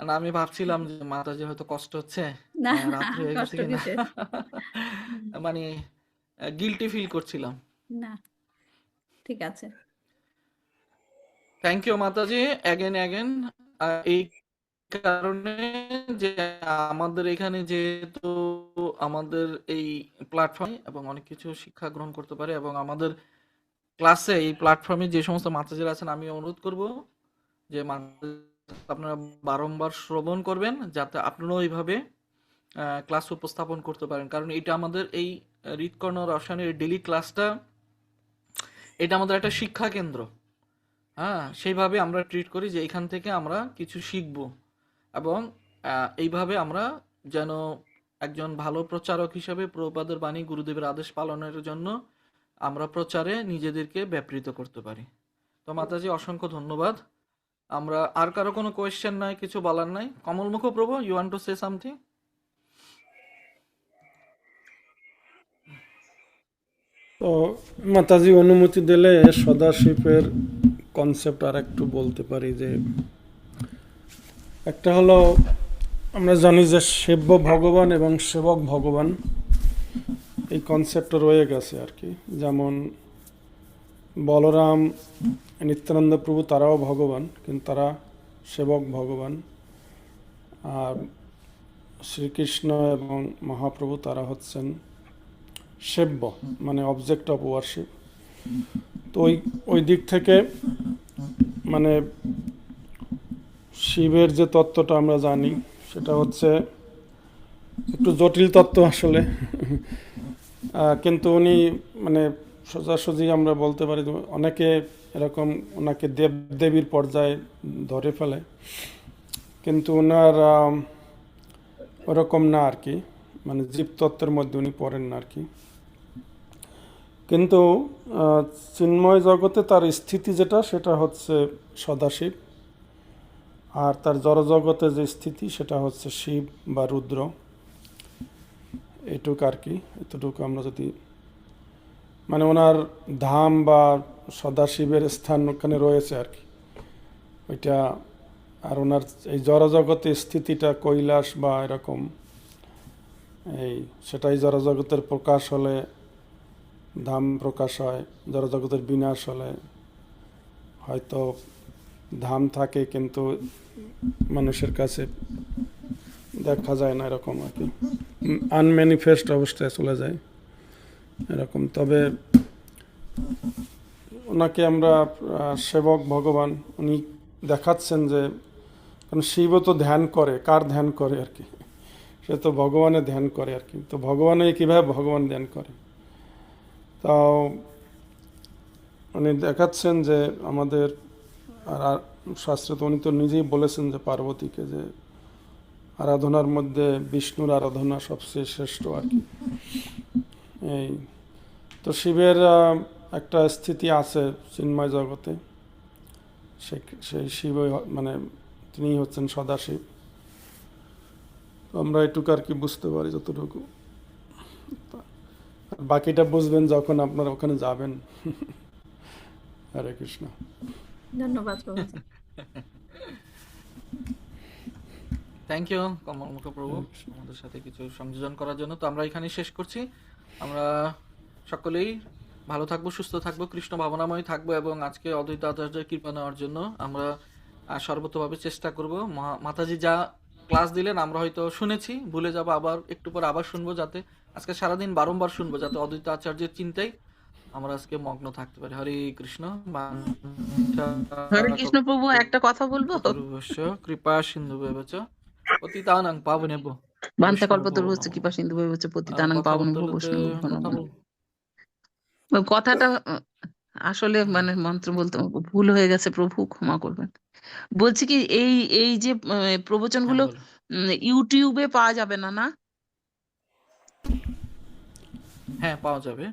না, আমি ভাবছিলাম যে মাতাজি হয়তো কষ্ট হচ্ছে, না না, রাত্রি হয়ে গেছে কষ্ট কিনা, কিসের? মানে গিল্টি ফিল করছিলাম। না, ঠিক আছে। থ্যাংক ইউ মাতাজি অ্যাগেন এই কারণে যে আমাদের এখানে যেহেতু আমাদের এই প্ল্যাটফর্ম এবং অনেক কিছু শিক্ষা গ্রহণ করতে পারে এবং আমাদের ক্লাসে এই প্ল্যাটফর্মে যে সমস্ত মাতাজিরা আছেন আমি অনুরোধ করব যে আপনারা বারংবার শ্রবণ করবেন যাতে আপনারাও এইভাবে ক্লাস উপস্থাপন করতে পারেন, কারণ এটা আমাদের এই হৃৎকর্ণ রসায়নের ডেইলি ক্লাসটা এটা আমাদের একটা শিক্ষা কেন্দ্র। হ্যাঁ, সেইভাবে আমরা ট্রিট করি যে এখান থেকে আমরা কিছু শিখব এবং এইভাবে আমরা যেন একজন ভালো প্রচারক হিসেবে প্রভুপাদের বাণী গুরুদেবের আদেশ পালনের জন্য আমরা প্রচারে নিজেদেরকে ব্যাপৃত করতে পারি। তো মাতাজি অসংখ্য ধন্যবাদ। আমরা আর কারো কোনো কোয়েশ্চেন নাই, কিছু বলার নাই? কমলমুখ প্রভু, you want to say something? তো মাতাজি অনুমতি দিলে সদাশিবের কনসেপ্ট আর একটু বলতে পারি। যে একটা হলো আমরা জানি যে সেব্য ভগবান এবং সেবক ভগবান এই কনসেপ্টটা রয়ে গেছে আর কি। যেমন বলরাম, নিত্যানন্দ প্রভু তারাও ভগবান, কিন্তু তারা সেবক ভগবান। আর শ্রীকৃষ্ণ এবং মহাপ্রভু তারা হচ্ছেন সেব্য, মানে অবজেক্ট অফ ওয়ারশিপ। তো ওই দিক থেকে মানে শিবের যে তত্ত্বটা আমরা জানি সেটা হচ্ছে একটু জটিল তত্ত্ব আসলে, কিন্তু উনি মানে সোজাসুজি আমরা বলতে পারি অনেকে এরকম ওনাকে দেবদেবীর পর্যায়ে ধরে ফেলে, কিন্তু ওনার ওরকম না আর কি, মানে জীবতত্ত্বের মধ্যে উনি পড়েন না আর কি। কিন্তু চিন্ময় জগতে তার স্থিতি যেটা সেটা হচ্ছে সদাশিব, আর তার জড়জগতে যে স্থিতি সেটা হচ্ছে শিব বা রুদ্র। এটুক আর কি, এতটুকু আমরা যদি মানে ওনার ধাম বা সদাশিবের স্থান ওখানে রয়েছে আর কি ওইটা। আর ওনার এই জড়জগতে স্থিতিটা কৈলাস বা এরকম, এই সেটাই জড়জগতের প্রকাশ হলে ধাম প্রকাশ হয়, জড়জগতের বিনাশ হলে হয়তো ধাম থাকে কিন্তু মানুষের কাছে দেখা যায় না, এরকম আর কি, আনম্যানিফেস্ট অবস্থায় চলে যায় এরকম। তবে ওনাকে আমরা সেবক ভগবান উনি দেখাচ্ছেন যে, কারণ শিবও তো ধ্যান করে, কার ধ্যান করে আর কি, সে তো ভগবানের ধ্যান করে আর কি। তো ভগবানে কীভাবে ভগবান ধ্যান করে, তাও উনি দেখাচ্ছেন যে আমাদের আর শাস্ত্রে তো উনি তো নিজেই বলেছেন যে পার্বতীকে যে আরাধনার মধ্যে বিষ্ণুর আরাধনা সবচেয়ে শ্রেষ্ঠ আর কি। এই তো শিবের একটা স্থিতি আছে চিন্ময় জগতে, সেই শিব মানে তিনি হচ্ছেন সদাশিব। আমরা এটুকু আর কি বুঝতে পারি যতটুকু, বাকিটা বুঝবেন যখন আপনারা ওখানে যাবেন। হরে কৃষ্ণ। ধন্যবাদ প্রভু। থ্যাংক ইউ কমলমুখ প্রভু আমাদের সাথে কিছু সংযোজন করার জন্য। তো আমরা এখানেই শেষ করছি। আমরা সকলেই ভালো থাকবো, সুস্থ থাকবো, কৃষ্ণ ভাবনাময় থাকবো এবং আজকে অদ্বৈত আচার্যের কৃপা নেওয়ার জন্য আমরা সর্বতভাবে চেষ্টা করব। মাতাজি যা ক্লাস দিলেন আমরা হয়তো শুনেছি, ভুলে যাবো, আবার একটু পর আবার শুনবো, যাতে আজকে সারাদিন বারংবার শুনবো, যাতে অদ্বৈত আচার্যের চিন্তায় আমরা আজকে মগ্ন থাকতে পারি। হরে কৃষ্ণ। হরে কৃষ্ণ প্রভু, একটা কথা বলবো? কৃপা সিন্ধু ভৈবচ পতিতানাং পাবনেভ্যো বান্তা কল্পতরুশ্চ কৃপা সিন্ধু ভৈবচ পতিতানাং পাবনেভ্যো বৈষ্ণবেভ্যো নমঃ। কথাটা আসলে মানে মন্ত্র বলতে ভুল হয়ে গেছে, প্রভু ক্ষমা করবেন। বলছি কি, এই যে প্রবচনগুলো ইউটিউবে পাওয়া যাবে না? না, হ্যাঁ পাওয়া যাবে।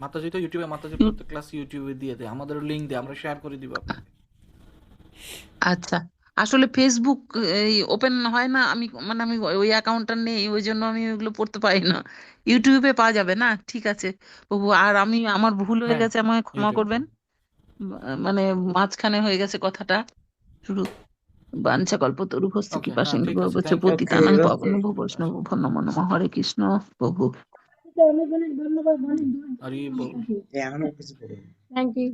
মাতাজি তো ইউটিউবে, মাতাজি প্রত্যেক ক্লাস ইউটিউবে দিয়ে দেয়, আমাদের লিংক দিয়ে আমরা শেয়ার করে দিব আপনাকে। আচ্ছা, আসলে ফেসবুক ওপেন হয় না, আমি ওই অ্যাকাউন্টটা নেই, ওই জন্য আমি ওইগুলো পড়তে পারি না। ইউটিউবে পাওয়া যাবে না? ঠিক আছে প্রভু, আর আমার ভুল হয়ে গেছে, আমায় ক্ষমা করবেন। মানে মাঝখানে হয়ে গেছে কথাটা, শুরু বাঞ্ছা কল্পতরুভ্যশ্চ কৃপা সিন্ধু ভৈবচ পতিতানাং পাবনেভ্যো বৈষ্ণবেভ্যো নমো নমঃ। হরে কৃষ্ণ প্রভু। অনেক অনেক ধন্যবাদ। হরি বল। এখন কিছু করুন। Thank you.